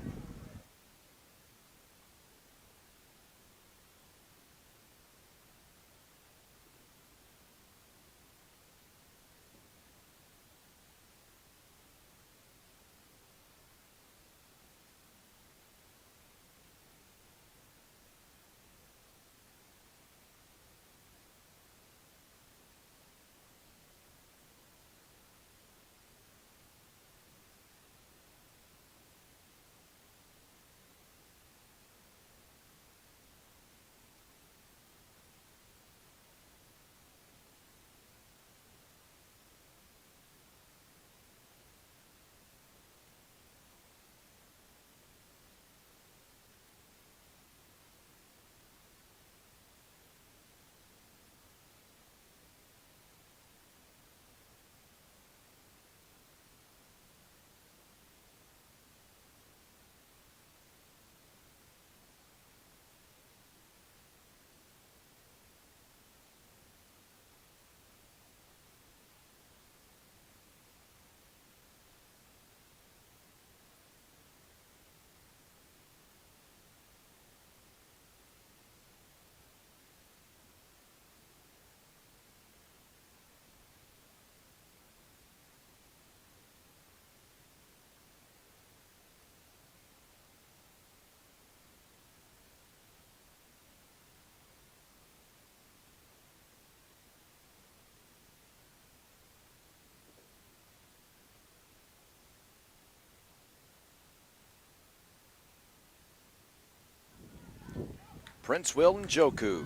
Prince Will Njoku,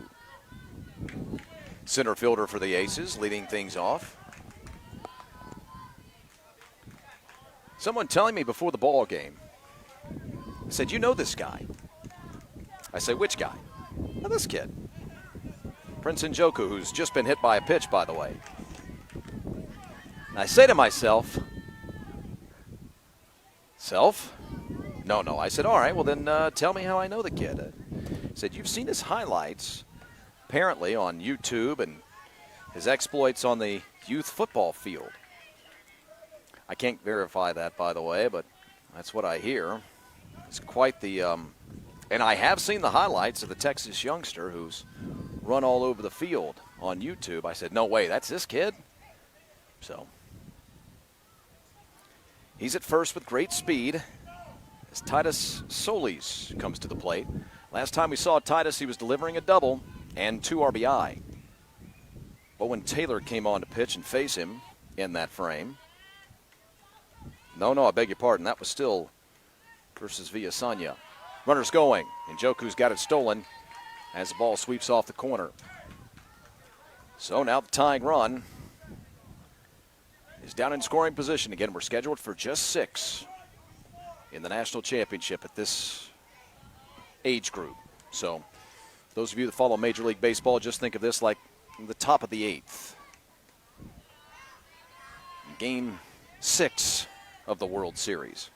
center fielder for the Aces, leading things off. Someone telling me before the ball game, said, "You know this guy." I say, "Which guy?" "Oh, this kid, Prince Njoku, who's just been hit by a pitch, by the way." And I say to myself, "Self? No." I said, "All right, well then tell me how I know the kid." Said, "You've seen his highlights apparently on YouTube and his exploits on the youth football field." I can't verify that, by the way, but that's what I hear. It's quite the and I have seen the highlights of the Texas youngster who's run all over the field on YouTube. I said, "No way, that's this kid?" So he's at first with great speed as Titus Solis comes to the plate. Last time we saw Titus, he was delivering a double and 2 RBI. But when Taylor came on to pitch and face him in that frame, no, I beg your pardon, that was still versus Villasanya. Runners going, and Njoku's got it stolen as the ball sweeps off the corner. So now the tying run is down in scoring position. Again, we're scheduled for just 6 in the national championship at this age group. So those of you that follow Major League Baseball, just think of this like the top of the 8th. Game 6 of the World Series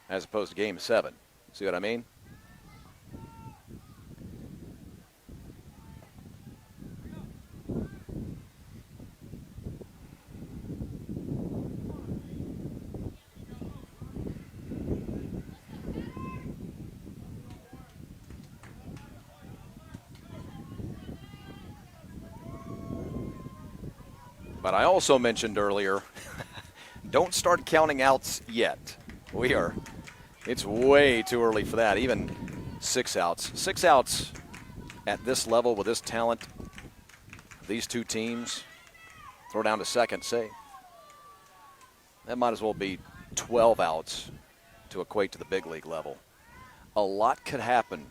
as opposed to Game 7. See what I mean? But I also mentioned earlier, don't start counting outs yet. It's way too early for that, even 6 outs. 6 outs at this level with this talent, these two teams, throw down to second, say. That might as well be 12 outs to equate to the big league level. A lot could happen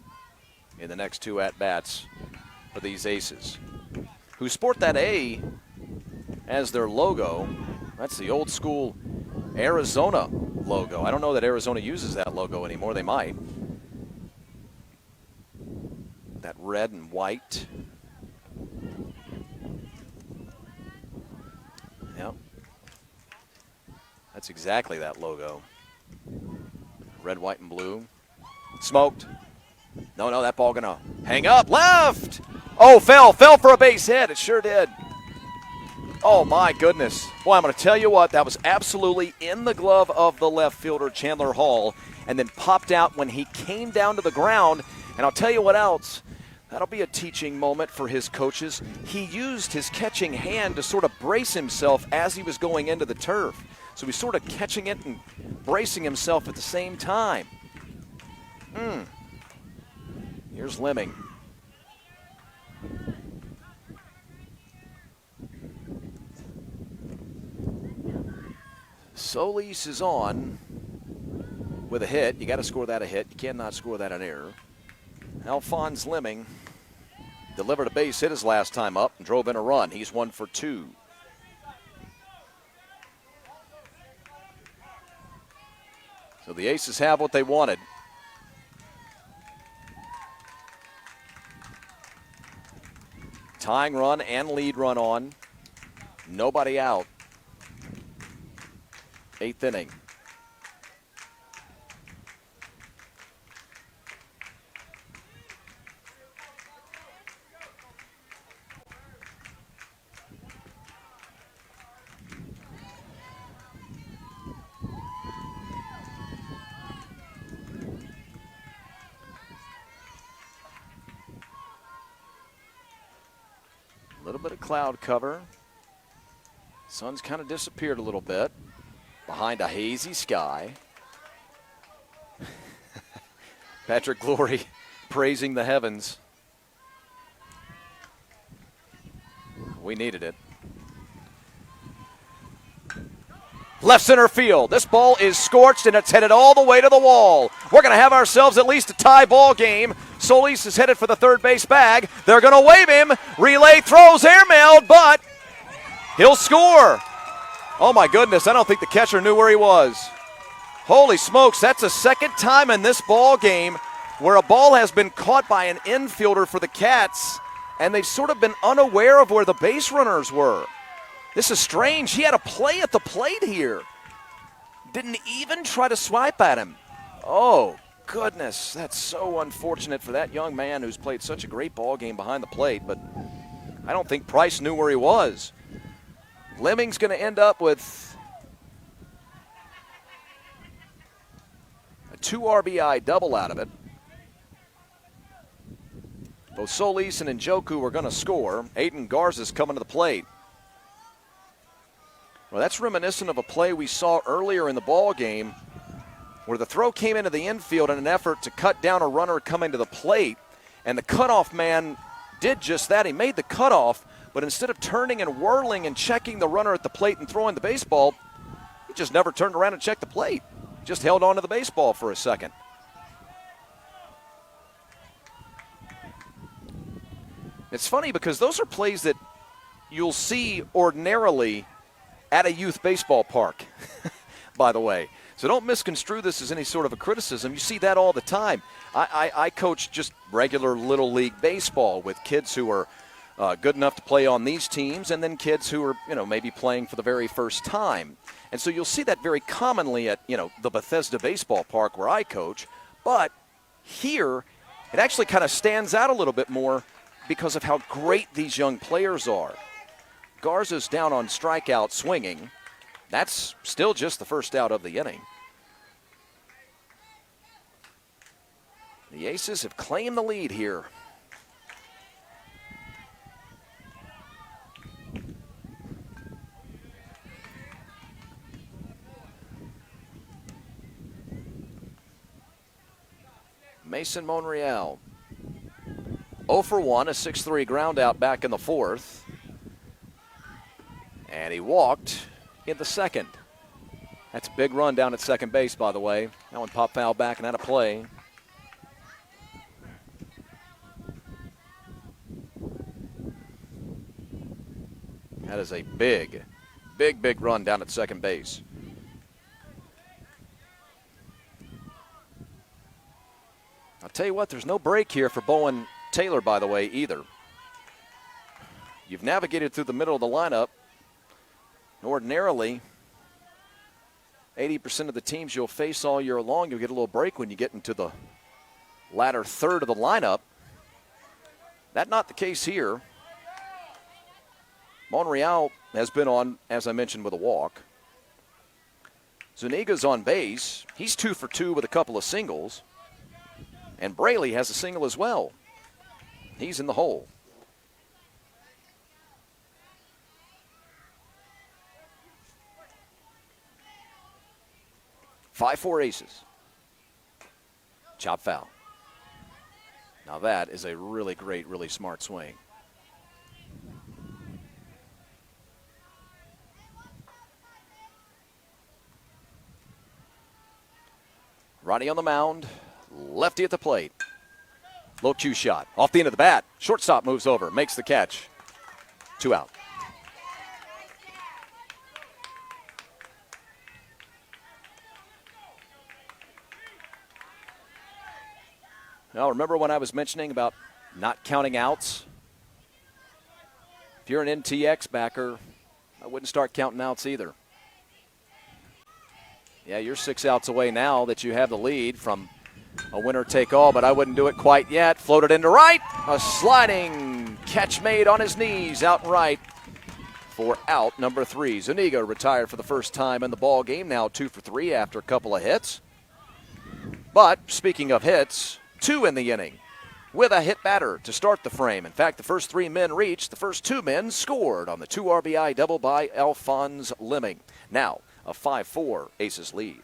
in the next 2 at-bats for these Aces, who sport that A as their logo. That's the old school Arizona logo. I don't know that Arizona uses that logo anymore. They might. That red and white. Yep. That's exactly that logo. Red, white, and blue. Smoked. No, that ball gonna hang up. Left! Oh, fell for a base hit. It sure did. Oh, my goodness. Boy, I'm going to tell you what, that was absolutely in the glove of the left fielder, Chandler Hall, and then popped out when he came down to the ground. And I'll tell you what else, that'll be a teaching moment for his coaches. He used his catching hand to sort of brace himself as he was going into the turf. So he's sort of catching it and bracing himself at the same time. Here's Lemming. Solis is on with a hit. You got to score that a hit. You cannot score that an error. Alphonse Lemming delivered a base hit his last time up and drove in a run. He's 1 for 2. So the Aces have what they wanted. Tying run and lead run on. Nobody out. 8th inning. A little bit of cloud cover. Sun's kind of disappeared a little bit behind a hazy sky. Patrick Glory praising the heavens. We needed it. Left center field. This ball is scorched and it's headed all the way to the wall. We're going to have ourselves at least a tie ball game. Solis is headed for the third base bag. They're going to wave him. Relay throws airmailed, but he'll score. Oh my goodness, I don't think the catcher knew where he was. Holy smokes, that's the second time in this ball game where a ball has been caught by an infielder for the Cats, and they've sort of been unaware of where the base runners were. This is strange. He had a play at the plate here. Didn't even try to swipe at him. Oh, goodness. That's so unfortunate for that young man who's played such a great ball game behind the plate, but I don't think Price knew where he was. Lemming's going to end up with a 2 RBI double out of it. Both Solis and Njoku are going to score. Aiden Garza's coming to the plate. Well, that's reminiscent of a play we saw earlier in the ball game where the throw came into the infield in an effort to cut down a runner coming to the plate, and the cutoff man did just that. He made the cutoff, but instead of turning and whirling and checking the runner at the plate and throwing the baseball, he just never turned around and checked the plate. Just held on to the baseball for a second. It's funny because those are plays that you'll see ordinarily at a youth baseball park, by the way. So don't misconstrue this as any sort of a criticism. You see that all the time. I coach just regular Little League baseball with kids who are good enough to play on these teams, and then kids who are, maybe playing for the very first time. And so you'll see that very commonly at, the Bethesda Baseball Park where I coach. But here, it actually kind of stands out a little bit more because of how great these young players are. Garza's down on strikeout swinging. That's still just the first out of the inning. The Aces have claimed the lead here. Mason Monreal, 0 for 1, a 6-3 ground out back in the fourth. And he walked in the second. That's a big run down at second base, by the way. That one popped foul back and out of play. That is a big run down at second base. I'll tell you what, there's no break here for Bowen Taylor, by the way, either. You've navigated through the middle of the lineup. Ordinarily, 80% of the teams you'll face all year long, you'll get a little break when you get into the latter third of the lineup. That's not the case here. Monreal has been on, as I mentioned, with a walk. Zuniga's on base. He's 2 for 2 with a couple of singles. And Braley has a single as well. He's in the hole. Five, 4 aces. Chop foul. Now that is a really great, really smart swing. Ronnie on the mound, lefty at the plate. Low cue shot, off the end of the bat. Shortstop moves over, makes the catch. 2 out. Now, remember when I was mentioning about not counting outs? If you're an NTX backer, I wouldn't start counting outs either. Yeah, you're 6 outs away now that you have the lead from a winner take all, but I wouldn't do it quite yet. Floated into right. A sliding catch made on his knees out right for out number 3. Zuniga retired for the first time in the ball game, now 2 for 3 after a couple of hits. But speaking of hits, 2 in the inning with a hit batter to start the frame. In fact, the first 3 men reached. The first 2 men scored on the 2 RBI double by Alphonse Lemming. Now, a 5-4 Aces lead.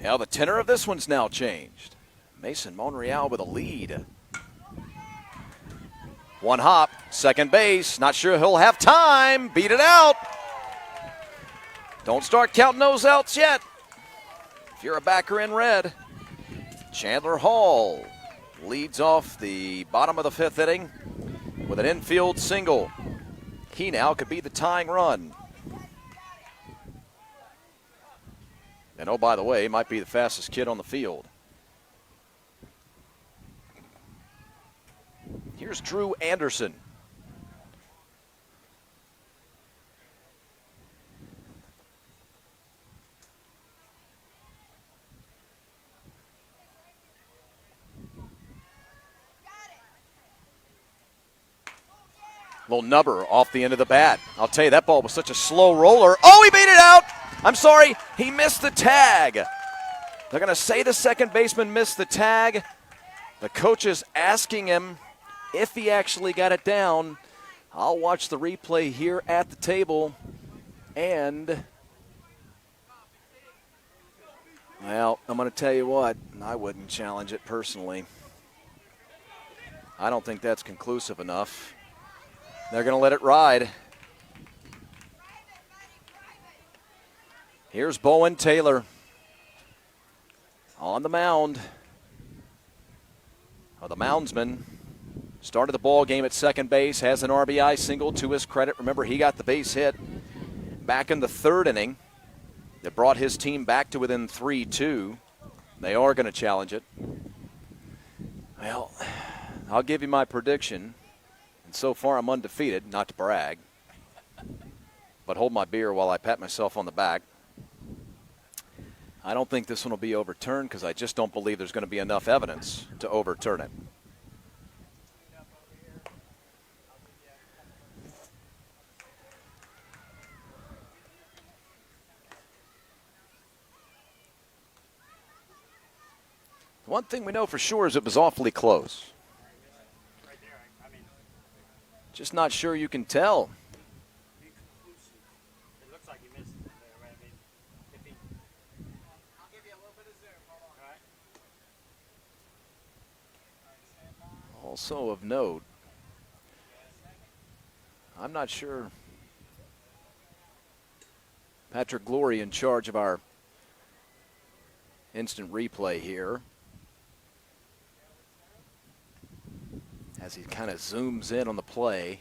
Now the tenor of this one's now changed. Mason Monreal with a lead. 1 hop, second base. Not sure he'll have time. Beat it out. Don't start counting those outs yet. If you're a backer in red. Chandler Hall leads off the bottom of the 5th inning with an infield single. He now could be the tying run. And oh, by the way, might be the fastest kid on the field. Here's Drew Anderson. Little nubber off the end of the bat. I'll tell you, that ball was such a slow roller. Oh, he beat it out. I'm sorry, he missed the tag. They're going to say the second baseman missed the tag. The coach is asking him if he actually got it down. I'll watch the replay here at the table. And, well, I'm going to tell you what, I wouldn't challenge it personally. I don't think that's conclusive enough. They're going to let it ride. Here's Bowen Taylor on the mound. The moundsman started the ball game at second base, has an RBI single to his credit. Remember, he got the base hit back in the third inning that brought his team back to within 3-2. They are going to challenge it. Well, I'll give you my prediction. And so far, I'm undefeated, not to brag, but hold my beer while I pat myself on the back. I don't think this one will be overturned because I just don't believe there's going to be enough evidence to overturn it. One thing we know for sure is it was awfully close. Just not sure you can tell. Also of note, I'm not sure Patrick Glory in charge of our instant replay here as he kind of zooms in on the play.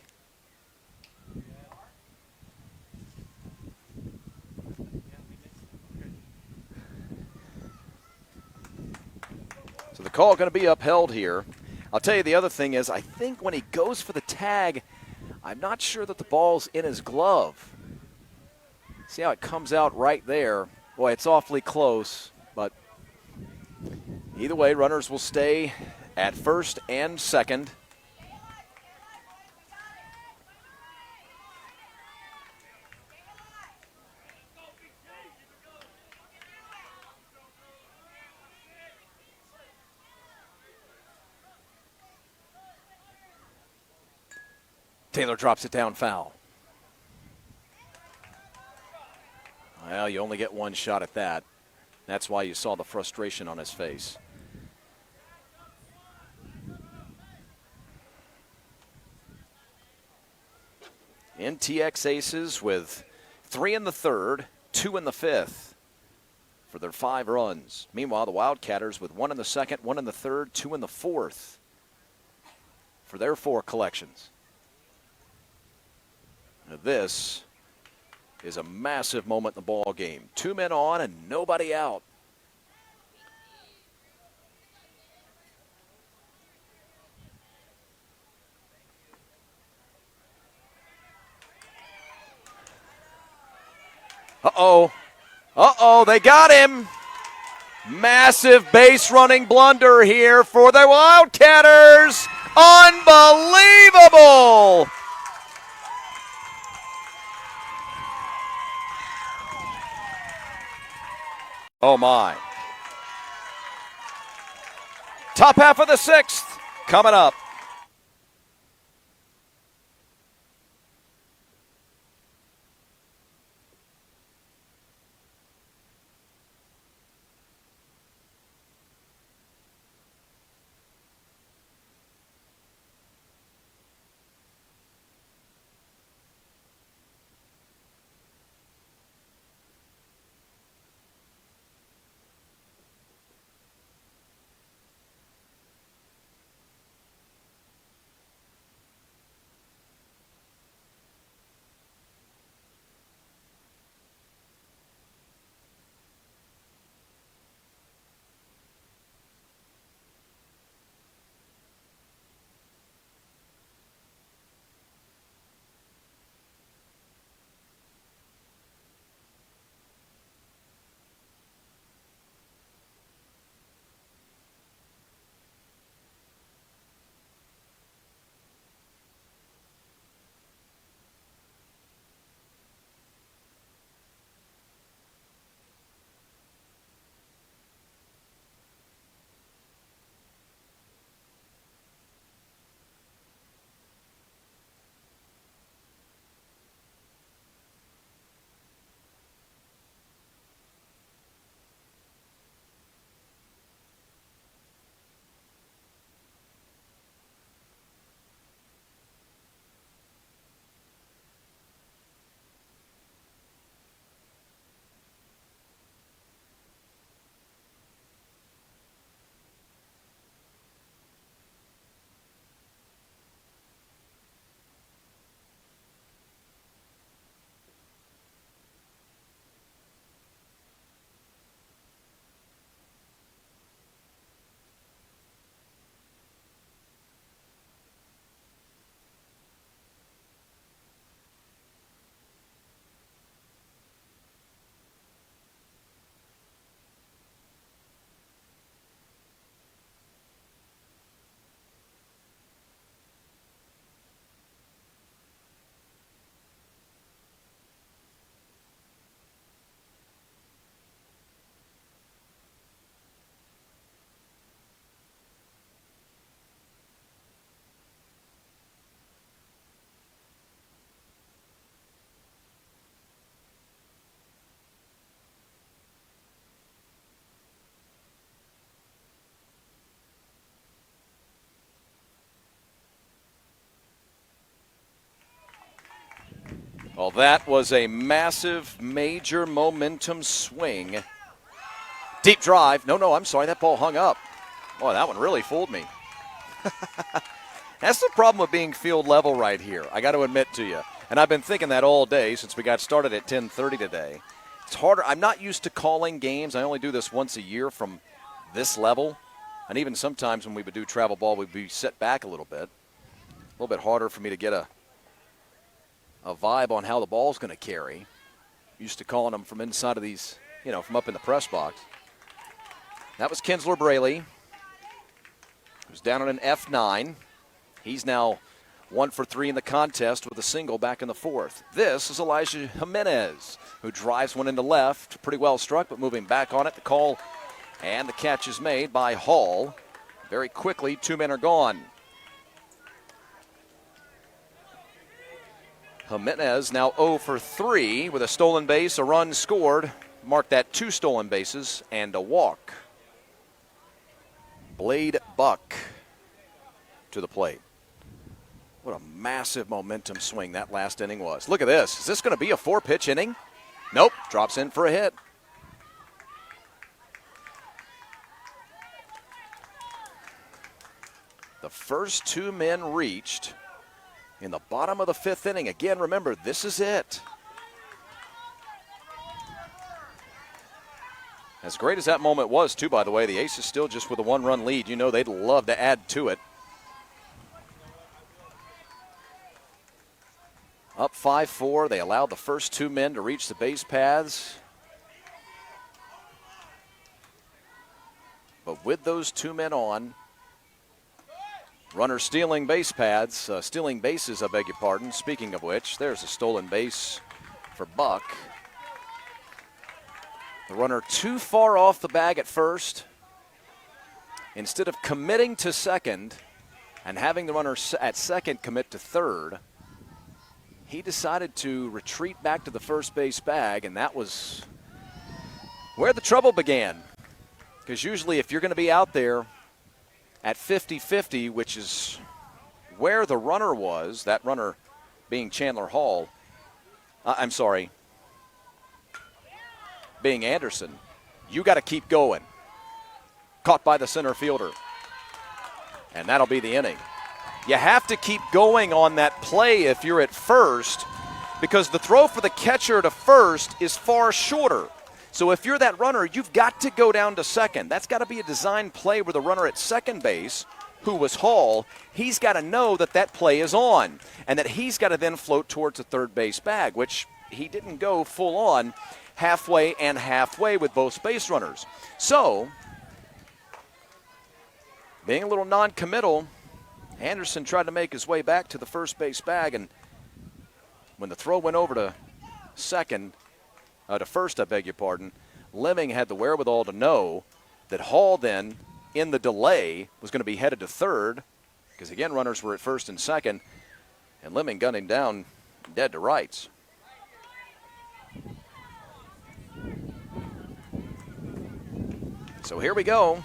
So the call going to be upheld here. I'll tell you the other thing is I think when he goes for the tag, I'm not sure that the ball's in his glove. See how it comes out right there? Boy, it's awfully close, but either way, runners will stay at first and second. Taylor drops it down foul. Well, you only get one shot at that. That's why you saw the frustration on his face. NTX Aces with 3 in the third, 2 in the fifth for their 5 runs. Meanwhile, the Wildcatters with 1 in the second, 1 in the third, 2 in the fourth for their 4 collections. Now this is a massive moment in the ball game. 2 men on and nobody out. Uh-oh, they got him. Massive base running blunder here for the Wildcatters. Unbelievable. Oh, my. Top half of the 6th coming up. Well, that was a massive, major momentum swing. Deep drive. No, I'm sorry. That ball hung up. Boy, that one really fooled me. That's the problem with being field level right here, I got to admit to you. And I've been thinking that all day since we got started at 10:30 today. It's harder. I'm not used to calling games. I only do this once a year from this level. And even sometimes when we would do travel ball, we'd be set back a little bit. A little bit harder for me to get a vibe on how the ball's going to carry. Used to calling them from inside of these, from up in the press box. That was Kinsler Braley, who's down on an F9. He's now 1 for 3 in the contest with a single back in the fourth. This is Elijah Jimenez, who drives one into left. Pretty well struck, but moving back on it. The call and the catch is made by Hall. Very quickly, 2 men are gone. Jimenez now 0 for 3 with a stolen base, a run scored. Mark that 2 stolen bases and a walk. Blade Buck to the plate. What a massive momentum swing that last inning was. Look at this. Is this going to be a 4-pitch inning? Nope. Drops in for a hit. The first 2 men reached in the bottom of the 5th inning. Again, remember, this is it. As great as that moment was, too, by the way, the Aces still just with a 1-run lead. You know they'd love to add to it. Up 5-4. They allowed the first 2 men to reach the base paths. But with those 2 men on, runner stealing bases, I beg your pardon. Speaking of which, there's a stolen base for Buck. The runner too far off the bag at first. Instead of committing to second and having the runner at second commit to third, he decided to retreat back to the first base bag, and that was where the trouble began. Because usually if you're going to be out there at 50-50, which is where the runner was, that runner being Chandler Hall, being Anderson, you got to keep going. Caught by the center fielder. And that'll be the inning. You have to keep going on that play if you're at first, because the throw for the catcher to first is far shorter. So if you're that runner, you've got to go down to second. That's got to be a design play where the runner at second base, who was Hall, he's got to know that that play is on and that he's got to then float towards the third base bag, which he didn't go full on, halfway and halfway with both base runners. So, being a little non-committal, Anderson tried to make his way back to the first base bag, and when the throw went over to first, I beg your pardon, Lemming had the wherewithal to know that Hall then, in the delay, was going to be headed to third, because again, runners were at first and second, and Lemming gunned him down dead to rights. So here we go.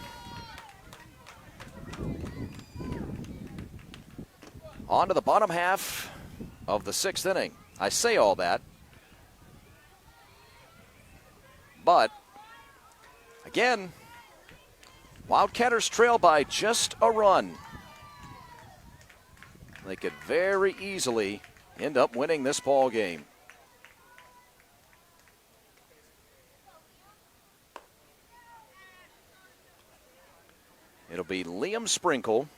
On to the bottom half of the 6th inning. I say all that, but again, Wildcatters trail by just a run. They could very easily end up winning this ball game. It'll be Liam Sprinkle,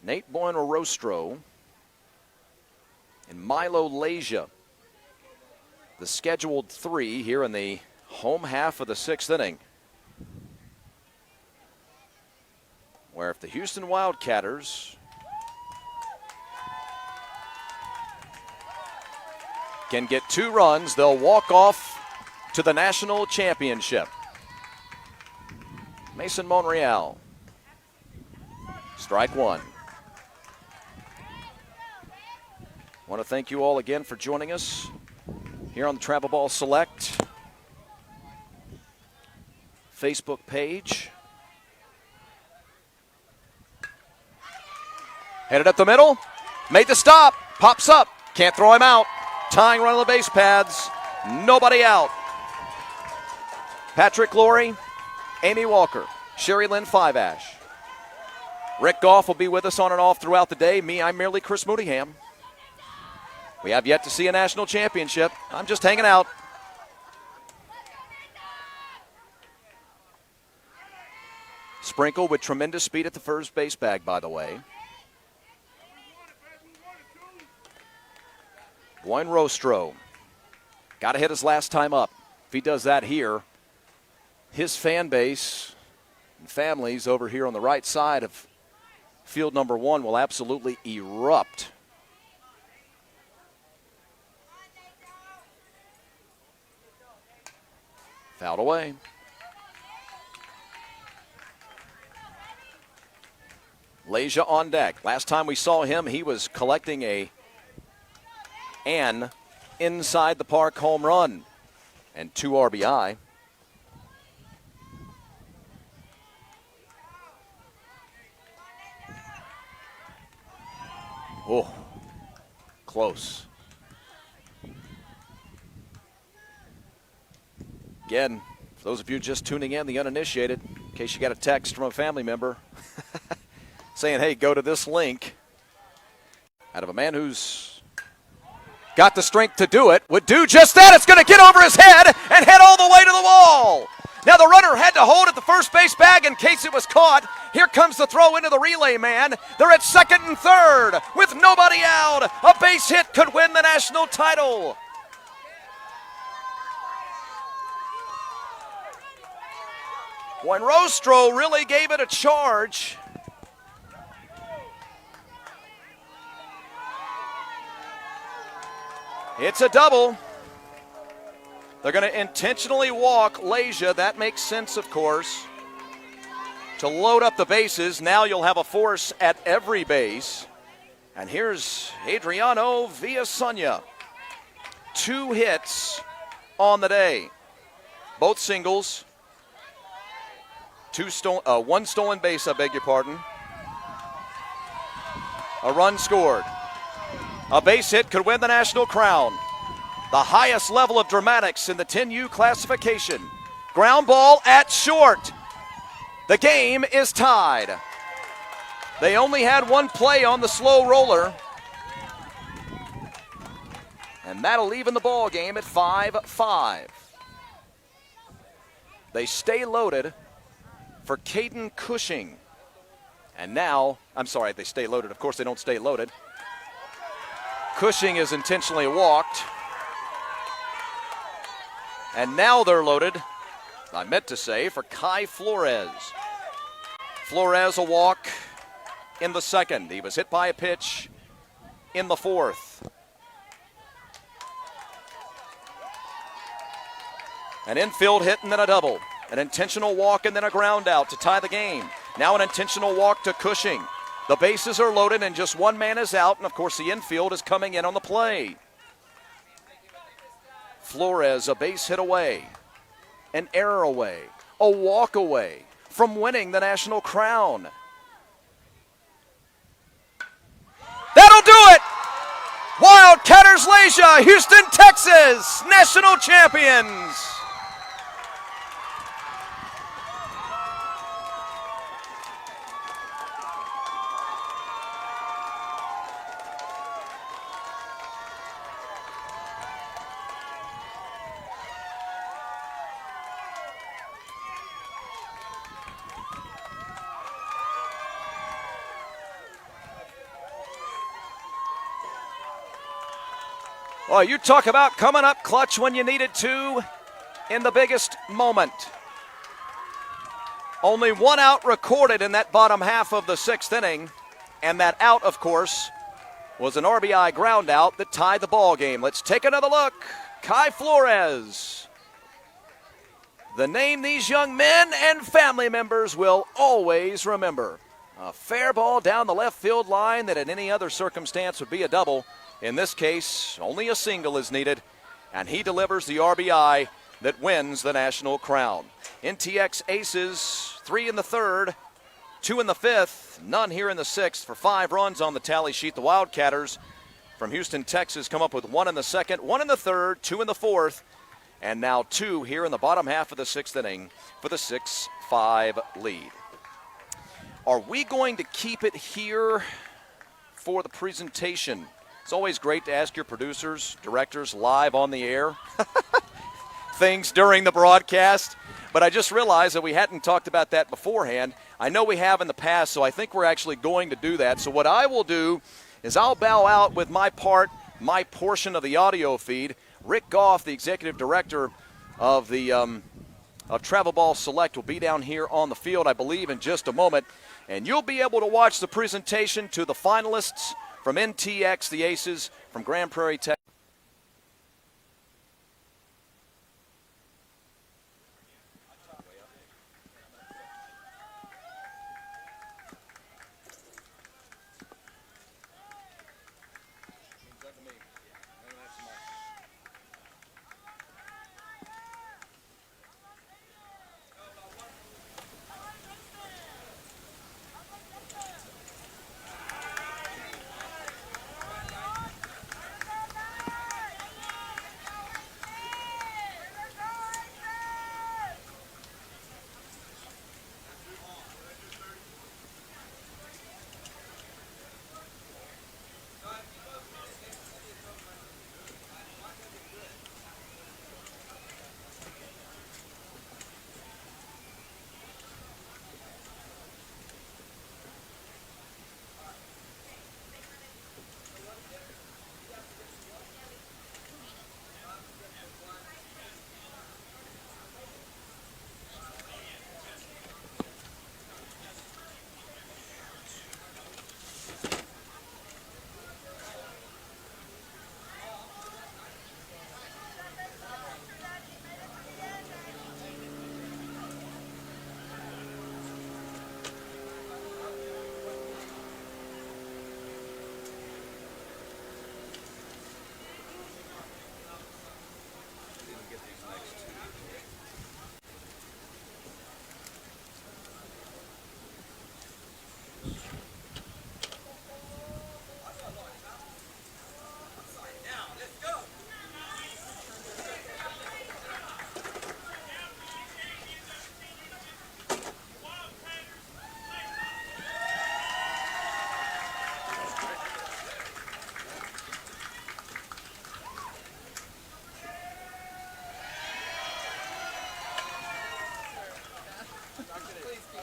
Nate Buono-Rostro, and Milo Leja, the scheduled 3 here in the home half of the 6th inning. Where if the Houston Wildcatters can get 2 runs, they'll walk off to the national championship. Mason Monreal, strike 1. I want to thank you all again for joining us here on the Travel Ball Select Facebook page. Headed up the middle, made the stop, pops up, Can't throw him out. Tying run on the base pads. Nobody out. Patrick Laurie, Amy Walker, Sherry Lynn Fiveash. Rick Goff will be with us on and off throughout the day. Me, I'm merely Chris Mooneyham. We have yet to see a national championship. I'm just hanging out. Sprinkle with tremendous speed at the first base bag, by the way. Boyne Rostro. Got to hit his last time up. If he does that here, his fan base and families over here on the right side of field number 1 will absolutely erupt. Fouled away. Leja on deck. Last time we saw him, he was collecting an inside the park home run and 2 RBI. Oh, close. Again, for those of you just tuning in, the uninitiated, in case you got a text from a family member saying, hey, go to this link, out of a man who's got the strength to do it, would do just that. It's going to get over his head and head all the way to the wall. Now the runner had to hold at the first base bag in case it was caught. Here comes the throw into the relay man. They're at second and third with nobody out. A base hit could win the national title. When Rostro really gave it a charge. It's a double. They're going to intentionally walk Leja. That makes sense, of course, to load up the bases. Now you'll have a force at every base. And here's Adriano Villasonia. 2 hits on the day. Both singles. 1 stolen base, I beg your pardon. A run scored. A base hit could win the national crown. The highest level of dramatics in the 10U classification. Ground ball at short. The game is tied. They only had 1 play on the slow roller. And that'll even the ball game at 5-5. They stay loaded for Caden Cushing. And now, I'm sorry, they stay loaded. Of course they don't stay loaded. Cushing is intentionally walked. And now they're loaded, I meant to say, for Kai Flores. Flores a walk in the second. He was hit by a pitch in the 4th. An infield hit and then a double. An intentional walk and then a ground out to tie the game. Now an intentional walk to Cushing. The bases are loaded and just 1 man is out, and of course the infield is coming in on the play. Flores a base hit away, an error away, a walk away from winning the national crown. That'll do it! Wildcatters Leja, Houston, Texas, national champions. Oh, you talk about coming up clutch when you needed to in the biggest moment. Only 1 out recorded in that bottom half of the 6th inning, and that out, of course, was an RBI ground out that tied the ball game. Let's take another look. Kai Flores. The name these young men and family members will always remember. A fair ball down the left field line that in any other circumstance would be a double. In this case, only a single is needed, and he delivers the RBI that wins the national crown. NTX aces, 3 in the 3rd, 2 in the 5th, none here in the 6th for 5 runs on the tally sheet. The Wildcatters, from Houston, Texas, come up with 1 in the second, 1 in the third, 2 in the fourth, and now 2 here in the bottom half of the 6th inning for the 6-5 lead. Are we going to keep it here for the presentation? It's always great to ask your producers, directors live on the air things during the broadcast, but I just realized that we hadn't talked about that beforehand. I know we have in the past, so I think we're actually going to do that. So what I will do is I'll bow out with my portion of the audio feed. Rick Goff, the executive director of the of Travel Ball Select, will be down here on the field, I believe, in just a moment. And you'll be able to watch the presentation to the finalists from NTX, the Aces, from Grand Prairie, Texas.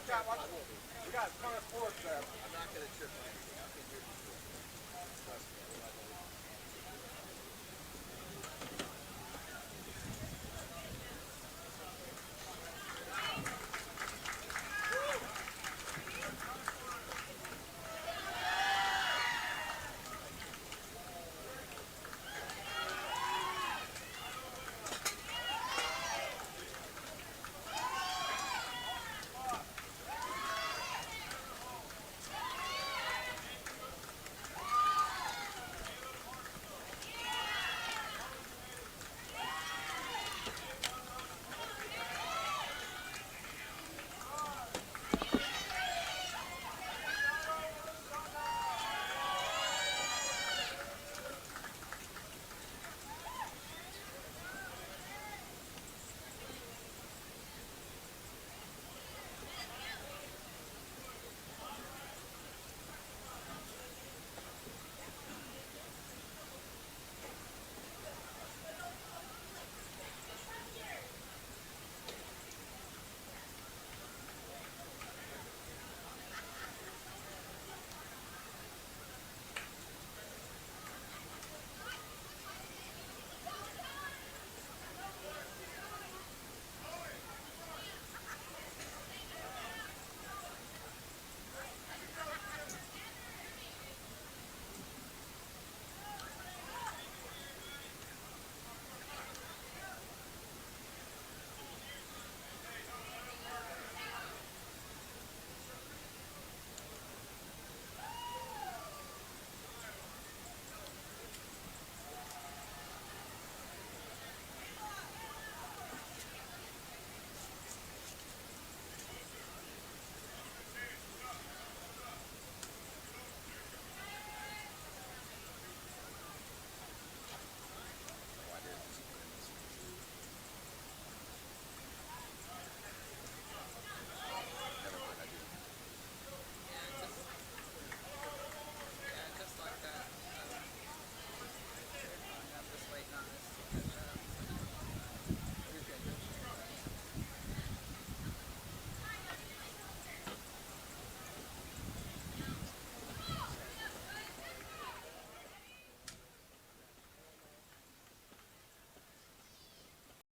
We got a ton of sports there. I'm not going to trip on anything. I think you're